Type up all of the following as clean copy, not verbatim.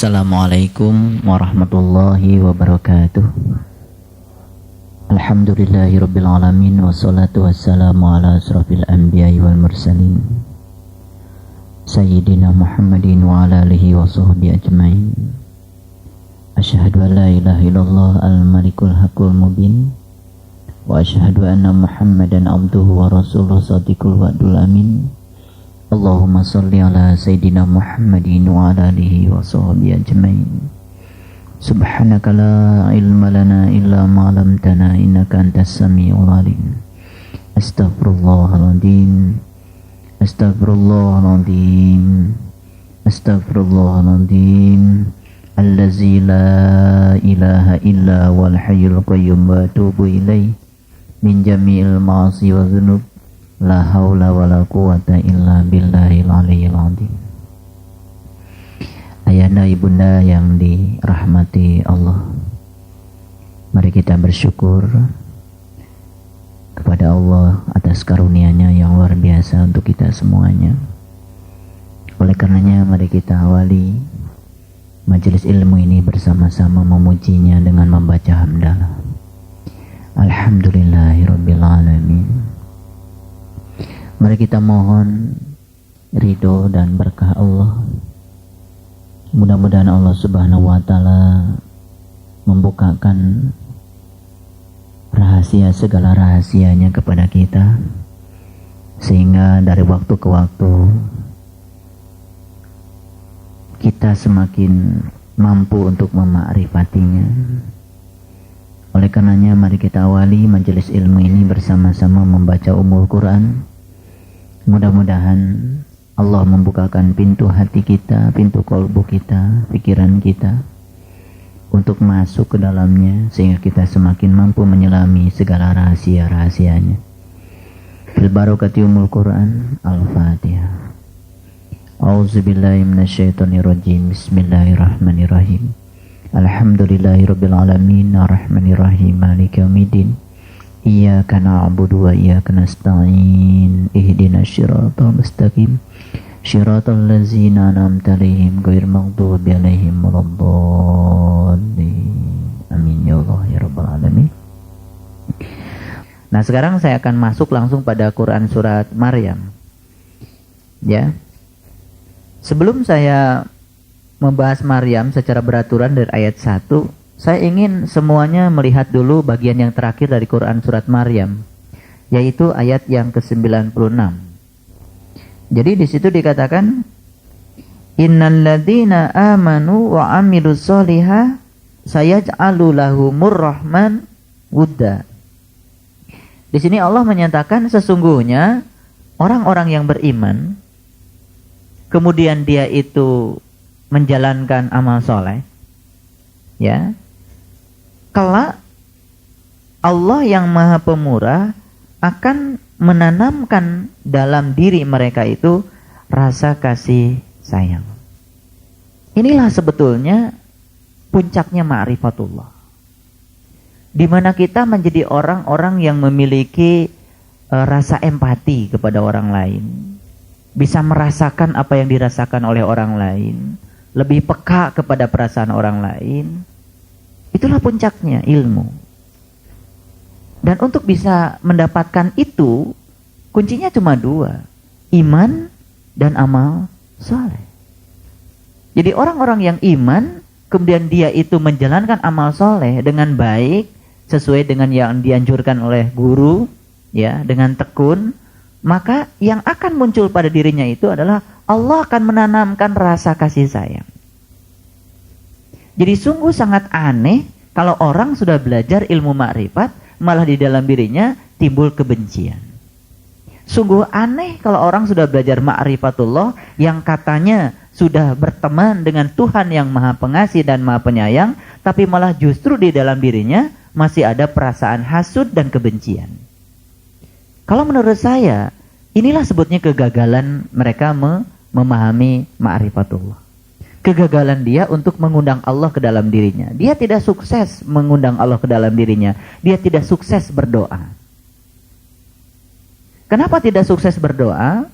Assalamualaikum warahmatullahi wabarakatuh. Alhamdulillahirabbil alamin wassalatu wassalamu ala asrofil anbiya'i wal mursalin Sayyidina Muhammadin wa ala alihi wa sahbihi ajmain. Asyhadu an la ilaha illallah al-malikul haqqul mubin wa asyhadu anna Muhammadan abduhu wa rasuluhu shadiqul wa'dul amin. Allahumma salli ala Sayyidina Muhammadin wa ala alihi wa sahbihi ajmain. Subhanaka la ilma lana illa ma 'allamtana innaka antas samiul alim. Astaghfirullahaladzim. Astaghfirullahaladzim. Astaghfirullahaladzim. Allazi la ilaha illa wal hayyul qayyum wa atubu ilaih min jami'il ma'asi wa dhunub. La haula wa la quwata illa billahil aliyyil azim. Ayahanda ibunda yang dirahmati Allah, mari kita bersyukur kepada Allah atas karunia-Nya yang luar biasa untuk kita semuanya. Oleh karenanya mari kita awali majelis ilmu ini bersama-sama memujinya dengan membaca hamdalah. Alhamdulillahirabbil alamin. Mari kita mohon ridho dan berkah Allah. Mudah-mudahan Allah Subhanahu wa taala membukakan rahasia segala rahasianya kepada kita, sehingga dari waktu ke waktu kita semakin mampu untuk memakrifatinya. Oleh karenanya mari kita awali majelis ilmu ini bersama-sama membaca Ummul Quran. Mudah-mudahan Allah membukakan pintu hati kita, pintu kolbu kita, pikiran kita untuk masuk ke dalamnya, sehingga kita semakin mampu menyelami segala rahasia-rahasianya. Fil barakati Ummul Quran. Al-Fatihah. A'udzubillahi minasyaitonirrajim. Bismillahirrahmanirrahim. Alhamdulillahirabbil alamin arrahmanirrahim maliki yaumiddin. Iyyaka na'budu wa iyyaka nasta'in. Ihdinas siratal mustaqim. Shiratal ladzina an'amta 'alaihim ghairil maghdubi 'alaihim waladdallin. Amin ya Allah ya rabbal alamin. Nah, sekarang saya akan masuk langsung pada Quran surat Maryam. Ya. Sebelum saya membahas Maryam secara beraturan dari ayat 1, saya ingin semuanya melihat dulu bagian yang terakhir dari Quran surat Maryam, yaitu ayat yang ke-96. Jadi di situ dikatakan, Innal ladzina amanu wa 'amilus sholiha sayaj'alu lahumur rahman wudda. Di sini Allah menyatakan sesungguhnya orang-orang yang beriman, kemudian dia itu menjalankan amal soleh, ya, kelak Allah yang Maha Pemurah akan menanamkan dalam diri mereka itu rasa kasih sayang. Inilah sebetulnya puncaknya ma'rifatullah, di mana kita menjadi orang-orang yang memiliki rasa empati kepada orang lain, bisa merasakan apa yang dirasakan oleh orang lain, lebih peka kepada perasaan orang lain. Itulah puncaknya ilmu. Dan untuk bisa mendapatkan itu, kuncinya cuma 2, iman dan amal soleh. Jadi orang-orang yang iman, kemudian dia itu menjalankan amal soleh dengan baik, sesuai dengan yang dianjurkan oleh guru, ya, dengan tekun, maka yang akan muncul pada dirinya itu adalah Allah akan menanamkan rasa kasih sayang. Jadi sungguh sangat aneh kalau orang sudah belajar ilmu makrifat, malah di dalam dirinya timbul kebencian. Sungguh aneh kalau orang sudah belajar ma'rifatullah, yang katanya sudah berteman dengan Tuhan yang Maha Pengasih dan Maha Penyayang, tapi malah justru di dalam dirinya masih ada perasaan hasud dan kebencian. Kalau menurut saya, inilah sebutnya kegagalan mereka memahami ma'rifatullah. Kegagalan dia untuk mengundang Allah ke dalam dirinya. Dia tidak sukses mengundang Allah ke dalam dirinya. Dia tidak sukses berdoa. Kenapa tidak sukses berdoa?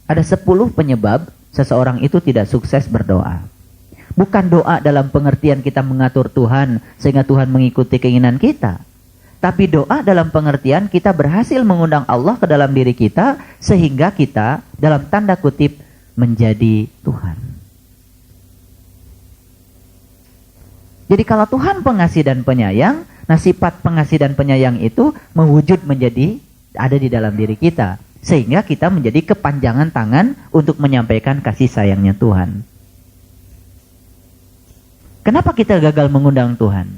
Ada 10 penyebab seseorang itu tidak sukses berdoa. Bukan doa dalam pengertian kita mengatur Tuhan sehingga Tuhan mengikuti keinginan kita. Tapi doa dalam pengertian kita berhasil mengundang Allah ke dalam diri kita sehingga kita dalam tanda kutip menjadi Tuhan. Jadi kalau Tuhan pengasih dan penyayang, nah sifat pengasih dan penyayang itu mewujud menjadi ada di dalam diri kita. Sehingga kita menjadi kepanjangan tangan untuk menyampaikan kasih sayangnya Tuhan. Kenapa kita gagal mengundang Tuhan?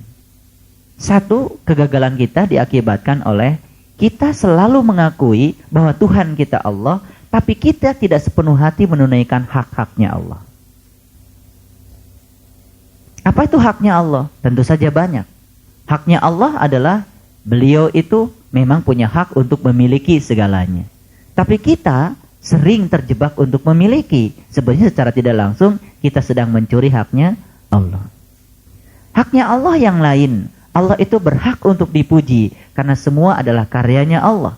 Satu, kegagalan kita diakibatkan oleh kita selalu mengakui bahwa Tuhan kita Allah, tapi kita tidak sepenuh hati menunaikan hak-haknya Allah. Apa itu haknya Allah? Tentu saja banyak. Haknya Allah adalah beliau itu memang punya hak untuk memiliki segalanya. Tapi kita sering terjebak untuk memiliki. Sebenarnya secara tidak langsung kita sedang mencuri haknya Allah. Haknya Allah yang lain. Allah itu berhak untuk dipuji karena semua adalah karyanya Allah.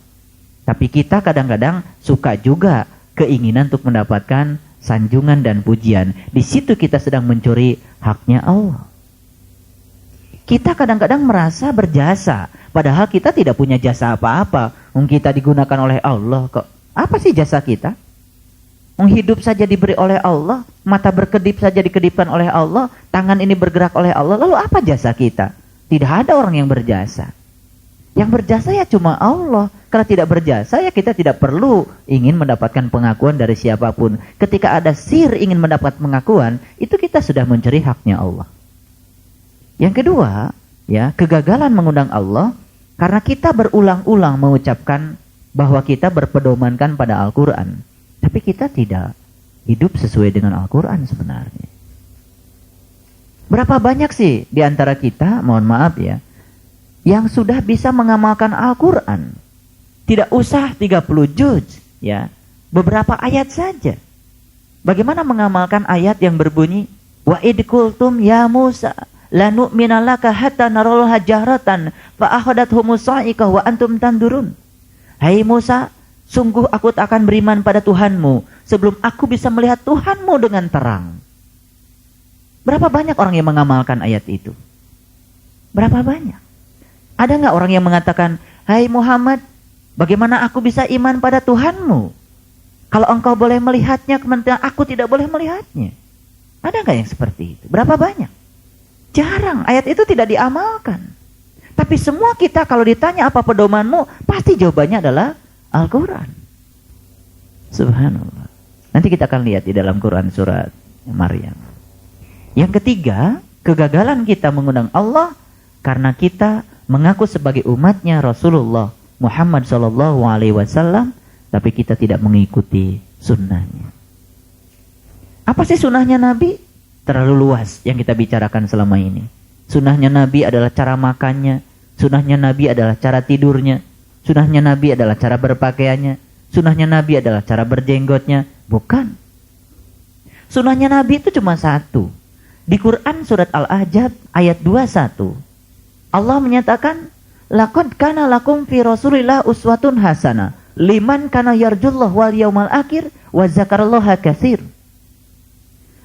Tapi kita kadang-kadang suka juga keinginan untuk mendapatkan sanjungan dan pujian. Di situ kita sedang mencuri haknya Allah. Kita kadang-kadang merasa berjasa, padahal kita tidak punya jasa apa-apa. Kita digunakan oleh Allah kok. Apa sih jasa kita? Hidup saja diberi oleh Allah, mata berkedip saja dikedipkan oleh Allah, tangan ini bergerak oleh Allah. Lalu apa jasa kita? Tidak ada orang yang berjasa. Yang berjasa ya cuma Allah. Kalau tidak berjasa ya kita tidak perlu ingin mendapatkan pengakuan dari siapapun. Ketika ada sir ingin mendapat pengakuan, itu kita sudah mencuri haknya Allah. Yang kedua, ya, kegagalan mengundang Allah karena kita berulang-ulang mengucapkan bahwa kita berpedomankan pada Al-Quran. Tapi kita tidak hidup sesuai dengan Al-Quran sebenarnya. Berapa banyak sih di antara kita, mohon maaf ya, yang sudah bisa mengamalkan Al-Quran. Tidak usah 30 juz, ya. Beberapa ayat saja. Bagaimana mengamalkan ayat yang berbunyi, wa id qultum ya Musa la nu'mina laka hatta narallaha jahratan fa akhadathum sa'iqah wa antum tandurun. Hai Musa, sungguh aku tak akan beriman pada Tuhanmu sebelum aku bisa melihat Tuhanmu dengan terang. Berapa banyak orang yang mengamalkan ayat itu? Berapa banyak? Ada nggak orang yang mengatakan, hai Muhammad, bagaimana aku bisa iman pada Tuhanmu? Kalau engkau boleh melihatnya, kemudian aku tidak boleh melihatnya. Ada nggak yang seperti itu? Berapa banyak? Jarang, ayat itu tidak diamalkan. Tapi semua kita kalau ditanya apa pedomanmu, pasti jawabannya adalah Al-Quran. Subhanallah. Nanti kita akan lihat di dalam Quran surat Maryam. Yang ketiga, kegagalan kita mengundang Allah karena kita mengaku sebagai umatnya Rasulullah Muhammad SAW, tapi kita tidak mengikuti sunnahnya. Apa sih sunnahnya Nabi? Terlalu luas yang kita bicarakan selama ini. Sunnahnya Nabi adalah cara makannya, sunnahnya Nabi adalah cara tidurnya, sunnahnya Nabi adalah cara berpakaiannya, sunnahnya Nabi adalah cara berjenggotnya. Bukan. Sunnahnya Nabi itu cuma satu. Di Quran surat Al-Ahzab ayat 21. Allah menyatakan, laqad kana lakum fi Rasulillah uswatun hasanah liman kana yarjullah wal yaumal akhir wa zakarallaha katsir.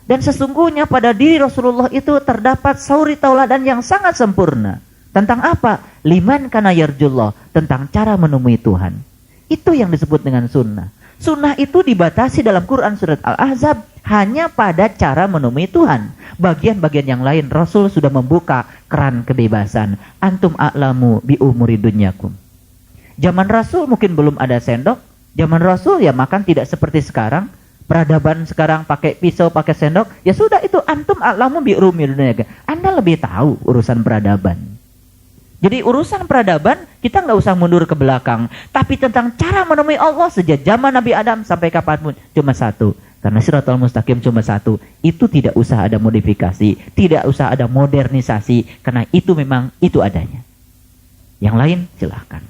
Dan sesungguhnya pada diri Rasulullah itu terdapat suri tauladan yang sangat sempurna. Tentang apa? Liman kana yarjullah, tentang cara menemui Tuhan. Itu yang disebut dengan sunnah. Sunnah itu dibatasi dalam Quran surat Al-Ahzab hanya pada cara menemui Tuhan. Bagian-bagian yang lain Rasul sudah membuka keran kebebasan. Antum a'lamu bi umuri dunyakum. Zaman Rasul mungkin belum ada sendok. Zaman Rasul ya makan tidak seperti sekarang. Peradaban sekarang pakai pisau, pakai sendok. Ya sudah, itu antum a'lamu bi umuri dunyakum. Anda lebih tahu urusan peradaban. Jadi urusan peradaban kita nggak usah mundur ke belakang. Tapi tentang cara menemui Allah sejak zaman Nabi Adam sampai kapanpun cuma satu. Karena Shiratal Mustaqim cuma satu. Itu tidak usah ada modifikasi, tidak usah ada modernisasi. Karena itu memang itu adanya. Yang lain silahkan.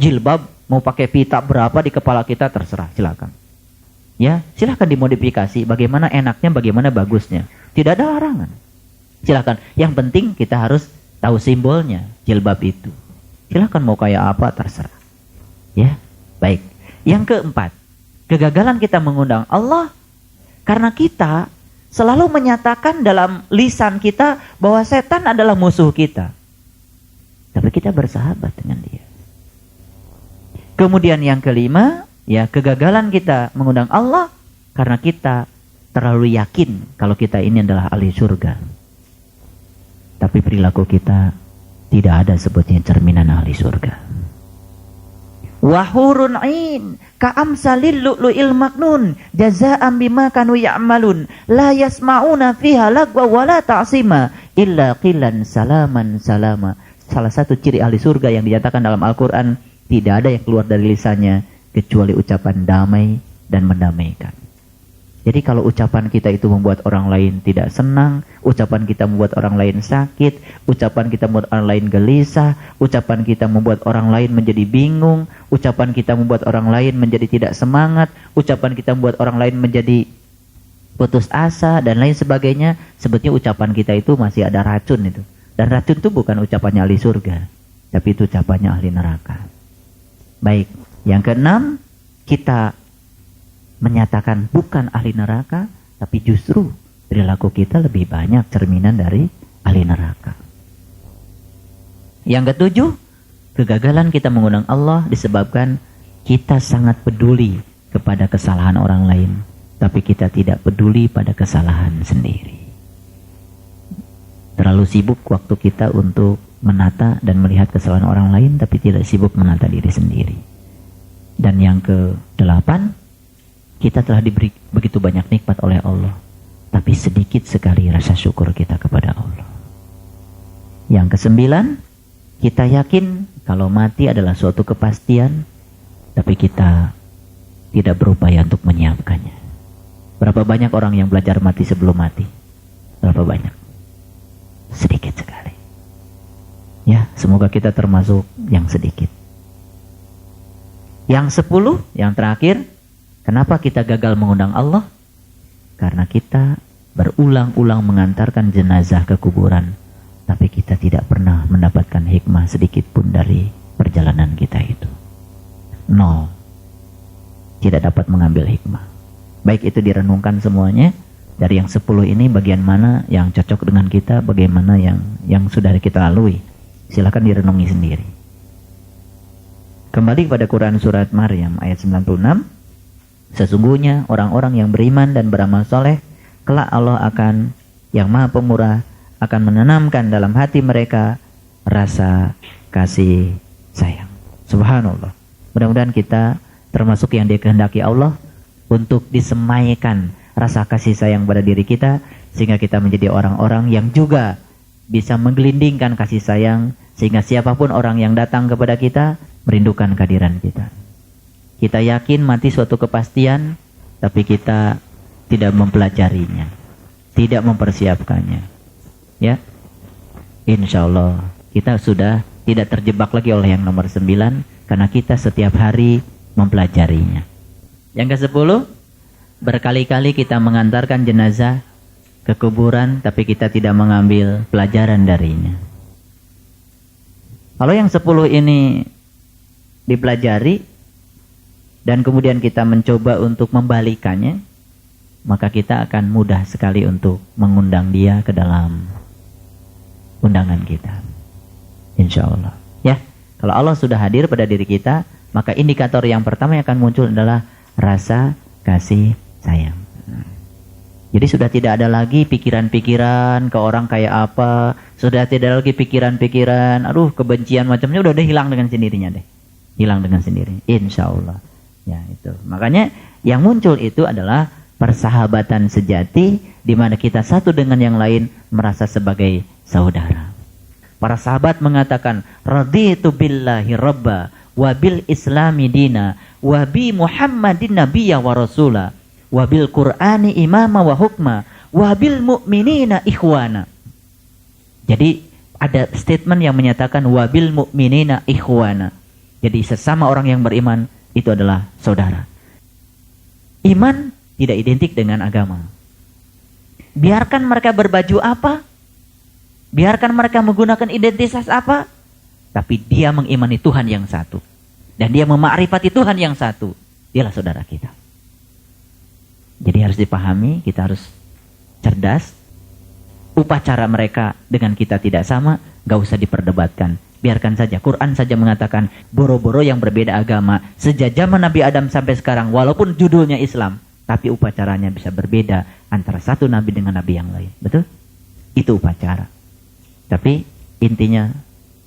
Jilbab mau pakai pita berapa di kepala kita terserah, silahkan. Ya, silahkan dimodifikasi. Bagaimana enaknya, bagaimana bagusnya. Tidak ada larangan. Silahkan. Yang penting kita harus tahu simbolnya jilbab itu. Silahkan mau kayak apa terserah. Ya, baik. Yang keempat, kegagalan kita mengundang Allah karena kita selalu menyatakan dalam lisan kita bahwa setan adalah musuh kita. Tapi kita bersahabat dengan dia. Kemudian yang kelima, ya, kegagalan kita mengundang Allah karena kita terlalu yakin kalau kita ini adalah ahli surga. Tapi perilaku kita tidak ada sebutnya cerminan ahli surga. Wahurun ain ka'amsalil lu'lu'il maknun jazaa'an bima kanu ya'malun la yasma'una fiha lagwa wala ta'sima illa qilan salaman salama. Salah satu ciri ahli surga yang dinyatakan dalam Al-Quran, tidak ada yang keluar dari lisannya kecuali ucapan damai dan mendamaikan. Jadi kalau ucapan kita itu membuat orang lain tidak senang, ucapan kita membuat orang lain sakit, ucapan kita membuat orang lain gelisah, ucapan kita membuat orang lain menjadi bingung, ucapan kita membuat orang lain menjadi tidak semangat, ucapan kita membuat orang lain menjadi putus asa dan lain sebagainya, sebetulnya ucapan kita itu masih ada racun itu. Dan racun itu bukan ucapannya ahli surga, tapi itu ucapannya ahli neraka. Baik, yang keenam, kita menyatakan bukan ahli neraka, tapi justru perilaku kita lebih banyak cerminan dari ahli neraka. Yang ketujuh, kegagalan kita mengundang Allah disebabkan kita sangat peduli kepada kesalahan orang lain, tapi kita tidak peduli pada kesalahan sendiri. Terlalu sibuk waktu kita untuk menata dan melihat kesalahan orang lain, tapi tidak sibuk menata diri sendiri. Dan yang ke-8, kita telah diberi begitu banyak nikmat oleh Allah, tapi sedikit sekali rasa syukur kita kepada Allah. Yang ke-9, kita yakin kalau mati adalah suatu kepastian, tapi kita tidak berupaya untuk menyiapkannya. Berapa banyak orang yang belajar mati sebelum mati? Berapa banyak? Sedikit sekali. Ya, semoga kita termasuk yang sedikit. Yang 10, yang terakhir, kenapa kita gagal mengundang Allah? Karena kita berulang-ulang mengantarkan jenazah ke kuburan, tapi kita tidak pernah mendapatkan hikmah sedikit pun dari perjalanan kita itu. Nol. Tidak dapat mengambil hikmah. Baik itu direnungkan semuanya. Dari yang 10 ini bagian mana yang cocok dengan kita, bagaimana yang sudah kita lalui. Silakan direnungi sendiri. Kembali kepada Quran surat Maryam ayat 96. Sesungguhnya orang-orang yang beriman dan beramal soleh, kelak Allah akan, yang maha pemurah, akan menanamkan dalam hati mereka rasa kasih sayang. Subhanallah. Mudah-mudahan kita termasuk yang dikehendaki Allah untuk disemaikan rasa kasih sayang pada diri kita, sehingga kita menjadi orang-orang yang juga bisa menggelindingkan kasih sayang, sehingga siapapun orang yang datang kepada kita merindukan kehadiran kita. Kita yakin mati suatu kepastian, tapi kita tidak mempelajarinya, tidak mempersiapkannya. Ya, insya Allah kita sudah tidak terjebak lagi oleh yang nomor 9, karena kita setiap hari mempelajarinya. Yang ke-10, berkali-kali kita mengantarkan jenazah ke kuburan, tapi kita tidak mengambil pelajaran darinya. Kalau yang 10 ini dipelajari, dan kemudian kita mencoba untuk membalikannya, maka kita akan mudah sekali untuk mengundang dia ke dalam undangan kita. Insya Allah. Ya, kalau Allah sudah hadir pada diri kita, maka indikator yang pertama yang akan muncul adalah rasa kasih sayang. Jadi sudah tidak ada lagi pikiran-pikiran ke orang kayak apa, sudah tidak lagi pikiran-pikiran, aduh kebencian macamnya udah hilang dengan sendirinya deh, hilang dengan sendiri, insya Allah. Ya itu, makanya yang muncul itu adalah persahabatan sejati, di mana kita satu dengan yang lain merasa sebagai saudara. Para sahabat mengatakan, raditu billahi rabba, wa bil islami dina, wa bi muhammadin nabiyya wa rasula, wabil Qur'ani imama wa hukma, wabil mu'minina ikhwana. Jadi ada statement yang menyatakan wabil mu'minina ikhwana. Jadi sesama orang yang beriman itu adalah saudara. Iman tidak identik dengan agama. Biarkan mereka berbaju apa, biarkan mereka menggunakan identitas apa, tapi dia mengimani Tuhan yang satu, dan dia memakrifati Tuhan yang satu. Dialah saudara kita. Jadi harus dipahami, kita harus cerdas, upacara mereka dengan kita tidak sama, gak usah diperdebatkan. Biarkan saja, Quran saja mengatakan boro-boro yang berbeda agama sejak zaman Nabi Adam sampai sekarang, walaupun judulnya Islam, tapi upacaranya bisa berbeda antara satu nabi dengan nabi yang lain. Betul? Itu upacara. Tapi intinya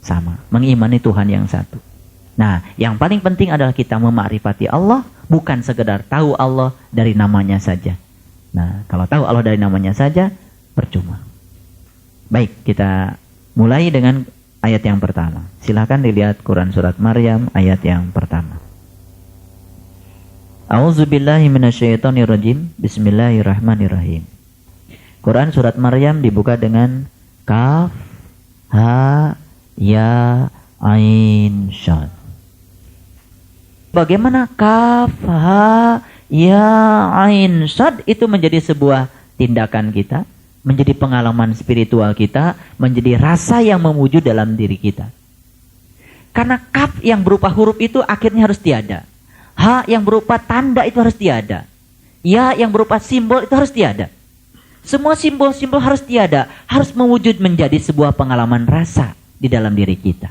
sama, mengimani Tuhan yang satu. Nah, yang paling penting adalah kita memakrifati Allah, bukan sekedar tahu Allah dari namanya saja. Nah, kalau tahu Allah dari namanya saja, percuma. Baik, kita mulai dengan ayat yang pertama. Silakan dilihat Quran surat Maryam ayat yang pertama. A'udzubillahi minasyaitonirrajim. Bismillahirrahmanirrahim. Quran surat Maryam dibuka dengan Kaf, Ha, Ya, Ain, Shad. Bagaimana Kaf, Ha, Ya, Ain, Shad itu menjadi sebuah tindakan kita, menjadi pengalaman spiritual kita, menjadi rasa yang mewujud dalam diri kita. Karena kaf yang berupa huruf itu akhirnya harus tiada. Ha yang berupa tanda itu harus tiada. Ya yang berupa simbol itu harus tiada. Semua simbol-simbol harus tiada, harus mewujud menjadi sebuah pengalaman rasa di dalam diri kita.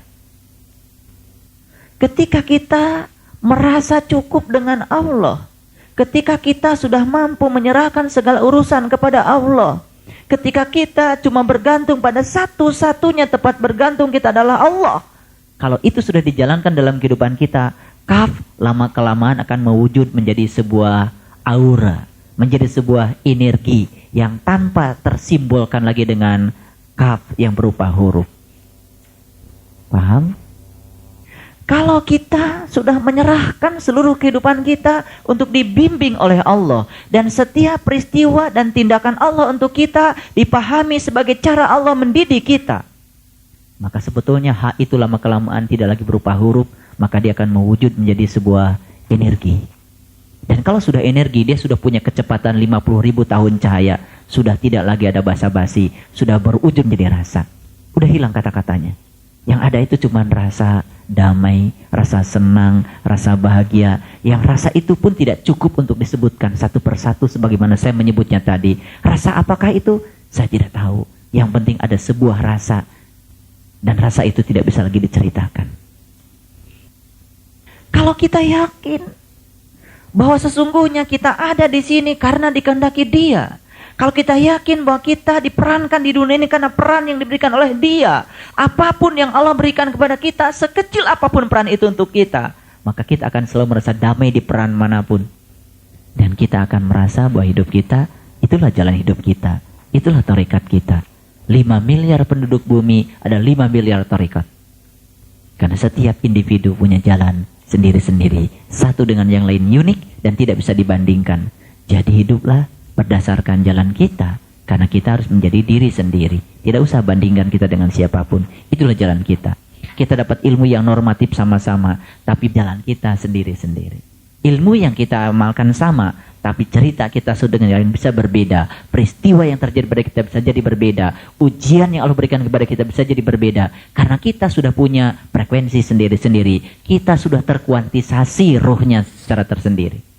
Ketika kita merasa cukup dengan Allah, ketika kita sudah mampu menyerahkan segala urusan kepada Allah, ketika kita cuma bergantung pada satu-satunya tempat bergantung kita adalah Allah. Kalau itu sudah dijalankan dalam kehidupan kita, kaf lama-kelamaan akan mewujud menjadi sebuah aura, menjadi sebuah energi yang tanpa tersimbolkan lagi dengan kaf yang berupa huruf. Paham? Kalau kita sudah menyerahkan seluruh kehidupan kita untuk dibimbing oleh Allah, dan setiap peristiwa dan tindakan Allah untuk kita dipahami sebagai cara Allah mendidik kita, maka sebetulnya hak itu lama-kelamaan tidak lagi berupa huruf, maka dia akan mewujud menjadi sebuah energi. Dan kalau sudah energi, dia sudah punya kecepatan 50.000 tahun cahaya, sudah tidak lagi ada basa-basi, sudah berujung menjadi rasa. Udah hilang kata-katanya. Yang ada itu cuma rasa damai, rasa senang, rasa bahagia. Yang rasa itu pun tidak cukup untuk disebutkan satu persatu sebagaimana saya menyebutnya tadi. Rasa apakah itu? Saya tidak tahu. Yang penting ada sebuah rasa. Dan rasa itu tidak bisa lagi diceritakan. Kalau kita yakin bahwa sesungguhnya kita ada di sini karena dikehendaki Dia. Kalau kita yakin bahwa kita diperankan di dunia ini karena peran yang diberikan oleh Dia, apapun yang Allah berikan kepada kita, sekecil apapun peran itu untuk kita, maka kita akan selalu merasa damai di peran manapun. Dan kita akan merasa bahwa hidup kita, itulah jalan hidup kita, itulah tarekat kita. 5 miliar penduduk bumi, ada 5 miliar tarekat. Karena setiap individu punya jalan sendiri-sendiri, satu dengan yang lain unik dan tidak bisa dibandingkan. Jadi hiduplah berdasarkan jalan kita, karena kita harus menjadi diri sendiri. Tidak usah bandingkan kita dengan siapapun. Itulah jalan kita. Kita dapat ilmu yang normatif sama-sama, tapi jalan kita sendiri-sendiri. Ilmu yang kita amalkan sama, tapi cerita kita sudah dengan yang bisa berbeda. Peristiwa yang terjadi pada kita bisa jadi berbeda. Ujian yang Allah berikan kepada kita bisa jadi berbeda. Karena kita sudah punya frekuensi sendiri-sendiri. Kita sudah terkuantisasi ruhnya secara tersendiri.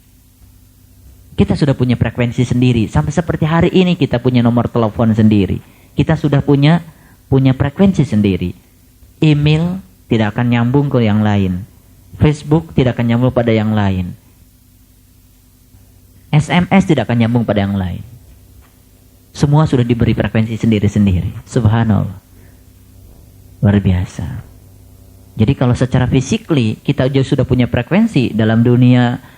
Kita sudah punya frekuensi sendiri. Sampai seperti hari ini kita punya nomor telepon sendiri. Kita sudah punya frekuensi sendiri. Email tidak akan nyambung ke yang lain. Facebook tidak akan nyambung pada yang lain. SMS tidak akan nyambung pada yang lain. Semua sudah diberi frekuensi sendiri-sendiri. Subhanallah. Luar biasa. Jadi kalau secara physically kita sudah punya frekuensi dalam dunia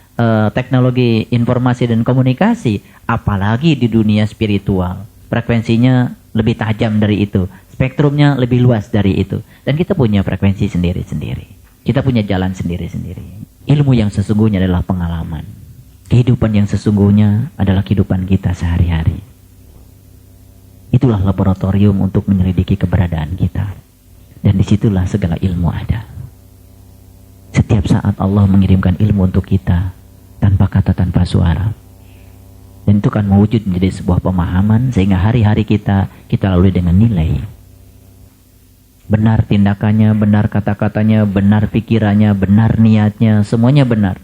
teknologi informasi dan komunikasi, apalagi di dunia spiritual, frekuensinya lebih tajam dari itu, spektrumnya lebih luas dari itu, dan kita punya frekuensi sendiri-sendiri, kita punya jalan sendiri-sendiri. Ilmu yang sesungguhnya adalah pengalaman, kehidupan yang sesungguhnya adalah kehidupan kita sehari-hari. Itulah laboratorium untuk menyelidiki keberadaan kita, dan disitulah segala ilmu ada. Setiap saat Allah mengirimkan ilmu untuk kita, tanpa kata, tanpa suara. Dan itu kan mewujud menjadi sebuah pemahaman, sehingga hari-hari kita lalui dengan nilai. Benar tindakannya, benar kata-katanya, benar pikirannya, benar niatnya, semuanya benar.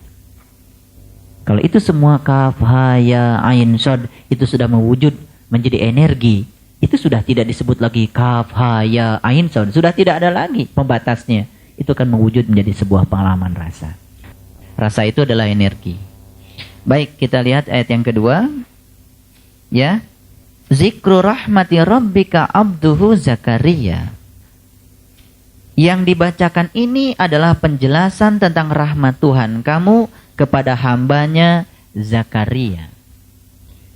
Kalau itu semua kaf, ha, ya, ain, shad, itu sudah mewujud menjadi energi, itu sudah tidak disebut lagi kaf, ha, ya, ain, sod. Sudah tidak ada lagi pembatasnya. Itu akan mewujud menjadi sebuah pengalaman rasa. Rasa itu adalah energi. Baik, kita lihat ayat yang kedua. Ya. Zikru rahmati rabbika abduhu Zakaria. Yang dibacakan ini adalah penjelasan tentang rahmat Tuhan kamu kepada hambanya Zakaria.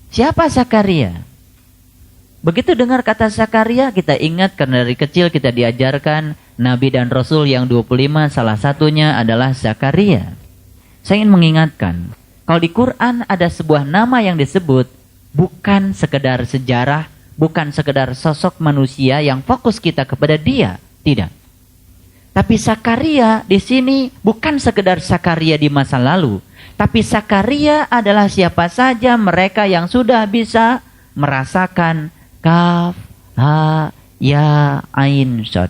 Siapa Zakaria? Begitu dengar kata Zakaria, kita ingat karena dari kecil kita diajarkan Nabi dan Rasul yang 25, salah satunya adalah Zakaria. Saya ingin mengingatkan, kalau di Quran ada sebuah nama yang disebut, bukan sekedar sejarah, bukan sekedar sosok manusia yang fokus kita kepada dia, tidak. Tapi Zakaria di sini bukan sekedar Zakaria di masa lalu, tapi Zakaria adalah siapa saja mereka yang sudah bisa merasakan kaf, ha, ya, ain, sod.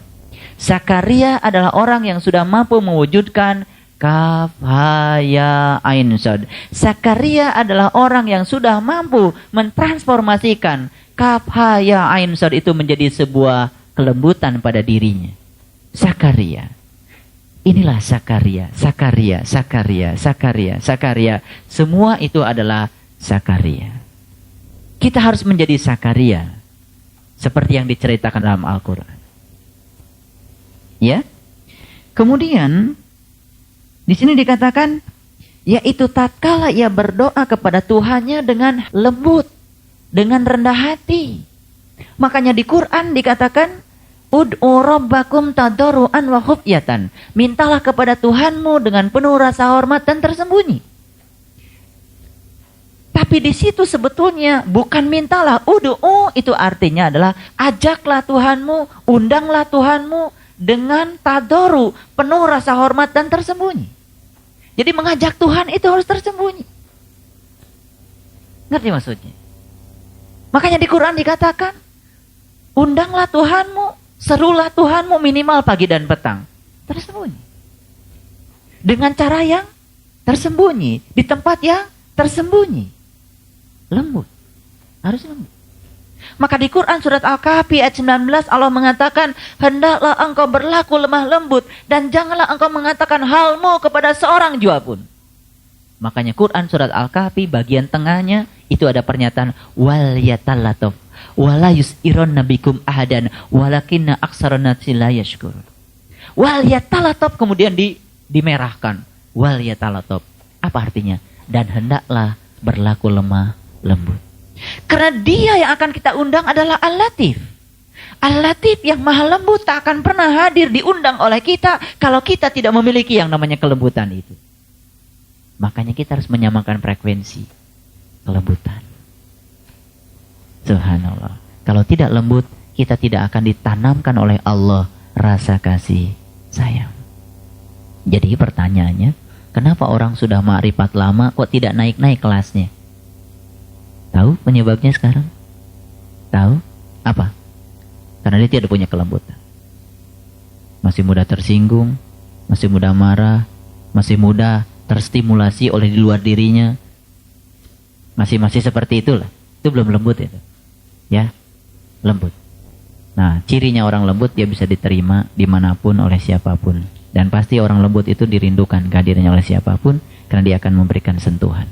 Zakaria adalah orang yang sudah mampu mewujudkan kaf, ha, ya, ain, sod. Zakaria adalah orang yang sudah mampu mentransformasikan kaf, ha, ya, ain, sod itu menjadi sebuah kelembutan pada dirinya. Zakaria. Inilah Zakaria, Zakaria, Zakaria, Zakaria, Zakaria. Semua itu adalah Zakaria. Kita harus menjadi Zakaria seperti yang diceritakan dalam Al-Quran. Ya. Kemudian di sini dikatakan, yaitu tatkala ia berdoa kepada Tuhannya dengan lembut, dengan rendah hati. Makanya di Quran dikatakan, Ud'u rabbakum tadarruan wa khufyatan. Mintalah kepada Tuhanmu dengan penuh rasa hormat dan tersembunyi. Tapi di situ sebetulnya bukan mintalah, ud'u itu artinya adalah ajaklah Tuhanmu, undanglah Tuhanmu dengan tadarru, penuh rasa hormat dan tersembunyi. Jadi mengajak Tuhan itu harus tersembunyi. Ngerti maksudnya? Makanya di Quran dikatakan, undanglah Tuhanmu, serulah Tuhanmu minimal pagi dan petang. Tersembunyi. Dengan cara yang tersembunyi. Di tempat yang tersembunyi. Lembut. Harus lembut. Maka di Quran surat Al-Kahfi ayat 19 Allah mengatakan, hendaklah engkau berlaku lemah lembut dan janganlah engkau mengatakan halmu kepada seorang jua pun. Makanya Quran surat Al-Kahfi bagian tengahnya itu ada pernyataan wal yatallataf wala yus'iron nabikum ahadan walakinna aksarun nasi la yashkurun. Wal yatalatop kemudian dimerahkan. Wal yatalatop. Apa artinya? Dan hendaklah berlaku lemah lembut. Karena dia yang akan kita undang adalah Al-Latif. Al-Latif yang maha lembut tak akan pernah hadir diundang oleh kita kalau kita tidak memiliki yang namanya kelembutan itu. Makanya kita harus menyamakan frekuensi kelembutan. Subhanallah. Kalau tidak lembut, kita tidak akan ditanamkan oleh Allah rasa kasih sayang. Jadi pertanyaannya, kenapa orang sudah ma'rifat lama kok tidak naik-naik kelasnya? Tahu penyebabnya sekarang? Tahu? Apa? Karena dia tidak punya kelembutan. Masih mudah tersinggung, masih mudah marah, masih mudah terstimulasi oleh di luar dirinya. Masih seperti itulah. Itu belum lembut itu. Ya, lembut. Nah, cirinya orang lembut dia bisa diterima dimanapun oleh siapapun. Dan pasti orang lembut itu dirindukan kehadirannya oleh siapapun karena dia akan memberikan sentuhan.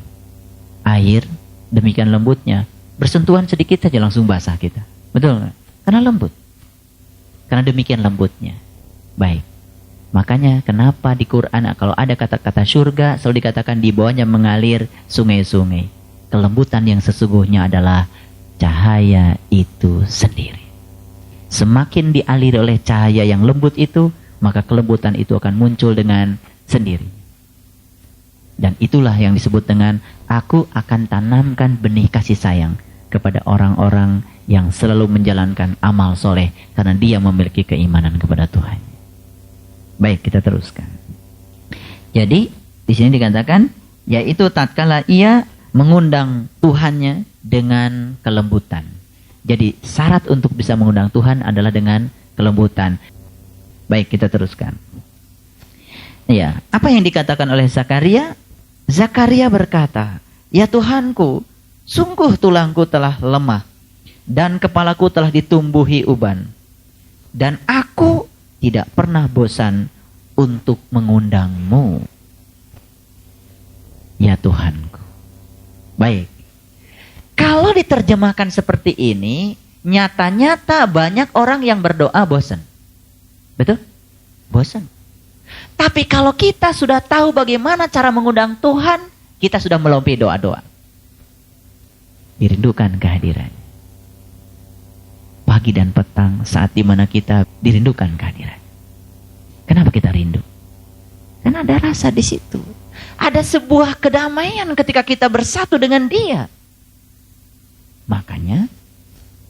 Air, demikian lembutnya, bersentuhan sedikit saja langsung basah kita. Betul nggak? Karena lembut. Karena demikian lembutnya. Baik. Makanya kenapa di Quran kalau ada kata-kata surga selalu dikatakan di bawahnya mengalir sungai-sungai. Kelembutan yang sesungguhnya adalah cahaya itu sendiri. Semakin dialiri oleh cahaya yang lembut itu, maka kelembutan itu akan muncul dengan sendiri. Dan itulah yang disebut dengan aku akan tanamkan benih kasih sayang kepada orang-orang yang selalu menjalankan amal soleh karena dia memiliki keimanan kepada Tuhan. Baik, kita teruskan. Jadi di sini dikatakan, yaitu tatkala ia mengundang Tuhannya dengan kelembutan. Jadi syarat untuk bisa mengundang Tuhan adalah dengan kelembutan. Baik, kita teruskan. Ya, apa yang dikatakan oleh Zakaria? Zakaria berkata, ya Tuhanku, sungguh tulangku telah lemah. dan kepalaku telah ditumbuhi uban. Dan aku tidak pernah bosan untuk mengundangmu, ya Tuhanku. Baik. Kalau diterjemahkan seperti ini, nyata-nyata banyak orang yang berdoa bosan. Betul? Bosan. Tapi kalau kita sudah tahu bagaimana cara mengundang Tuhan, kita sudah melampaui doa-doa. Dirindukan kehadiran. Pagi dan petang saat dimana kita dirindukan kehadiran. Kenapa kita rindu? Karena ada rasa di situ. Ada sebuah kedamaian ketika kita bersatu dengan Dia. Makanya,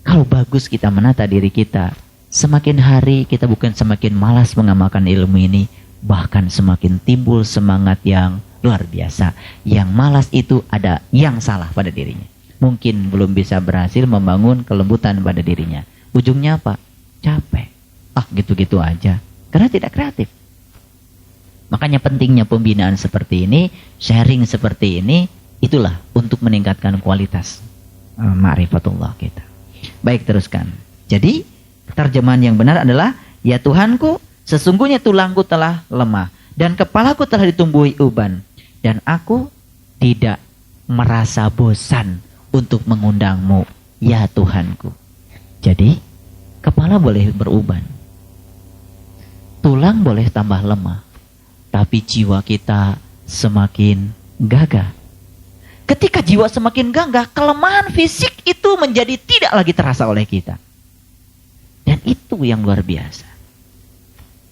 kalau bagus kita menata diri kita, semakin hari kita bukan semakin malas mengamalkan ilmu ini, bahkan semakin timbul semangat yang luar biasa. Yang malas itu ada yang salah pada dirinya. Mungkin belum bisa berhasil membangun kelembutan pada dirinya. Ujungnya apa? Capek. Gitu-gitu aja. Karena tidak kreatif. Makanya pentingnya pembinaan seperti ini, sharing seperti ini, itulah untuk meningkatkan kualitas ma'rifatullah kita. Baik, teruskan. Jadi, terjemahan yang benar adalah, ya Tuhanku, sesungguhnya tulangku telah lemah, dan kepalaku telah ditumbuhi uban, dan aku tidak merasa bosan untuk mengundangmu, ya Tuhanku. Jadi, kepala boleh beruban, tulang boleh tambah lemah, tapi jiwa kita semakin gagah. Ketika jiwa semakin gagah, kelemahan fisik itu menjadi tidak lagi terasa oleh kita. Dan itu yang luar biasa.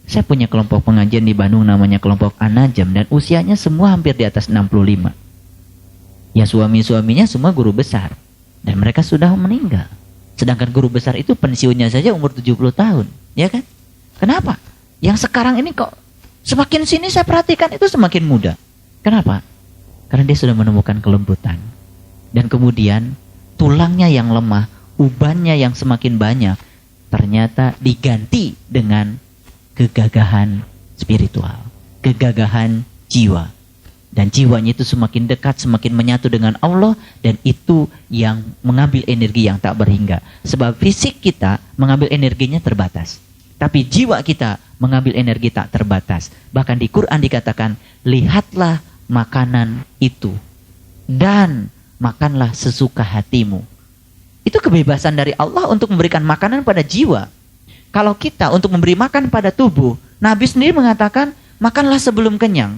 Saya punya kelompok pengajian di Bandung namanya kelompok An-Najm, dan usianya semua hampir di atas 65. Ya, suami-suaminya semua guru besar, dan mereka sudah meninggal. Sedangkan guru besar itu pensiunnya saja umur 70 tahun, ya kan? Kenapa? Yang sekarang ini kok semakin sini saya perhatikan itu semakin muda. Kenapa? Karena dia sudah menemukan kelembutan. Dan kemudian tulangnya yang lemah, ubannya yang semakin banyak, ternyata diganti dengan kegagahan spiritual, kegagahan jiwa. Dan jiwanya itu semakin dekat, semakin menyatu dengan Allah, dan itu yang mengambil energi yang tak berhingga. Sebab fisik kita mengambil energinya terbatas, tapi jiwa kita mengambil energi tak terbatas. Bahkan di Quran dikatakan, lihatlah makanan itu dan makanlah sesuka hatimu. Itu kebebasan dari Allah untuk memberikan makanan pada jiwa. Kalau kita untuk memberi makan pada tubuh, Nabi sendiri mengatakan, makanlah sebelum kenyang,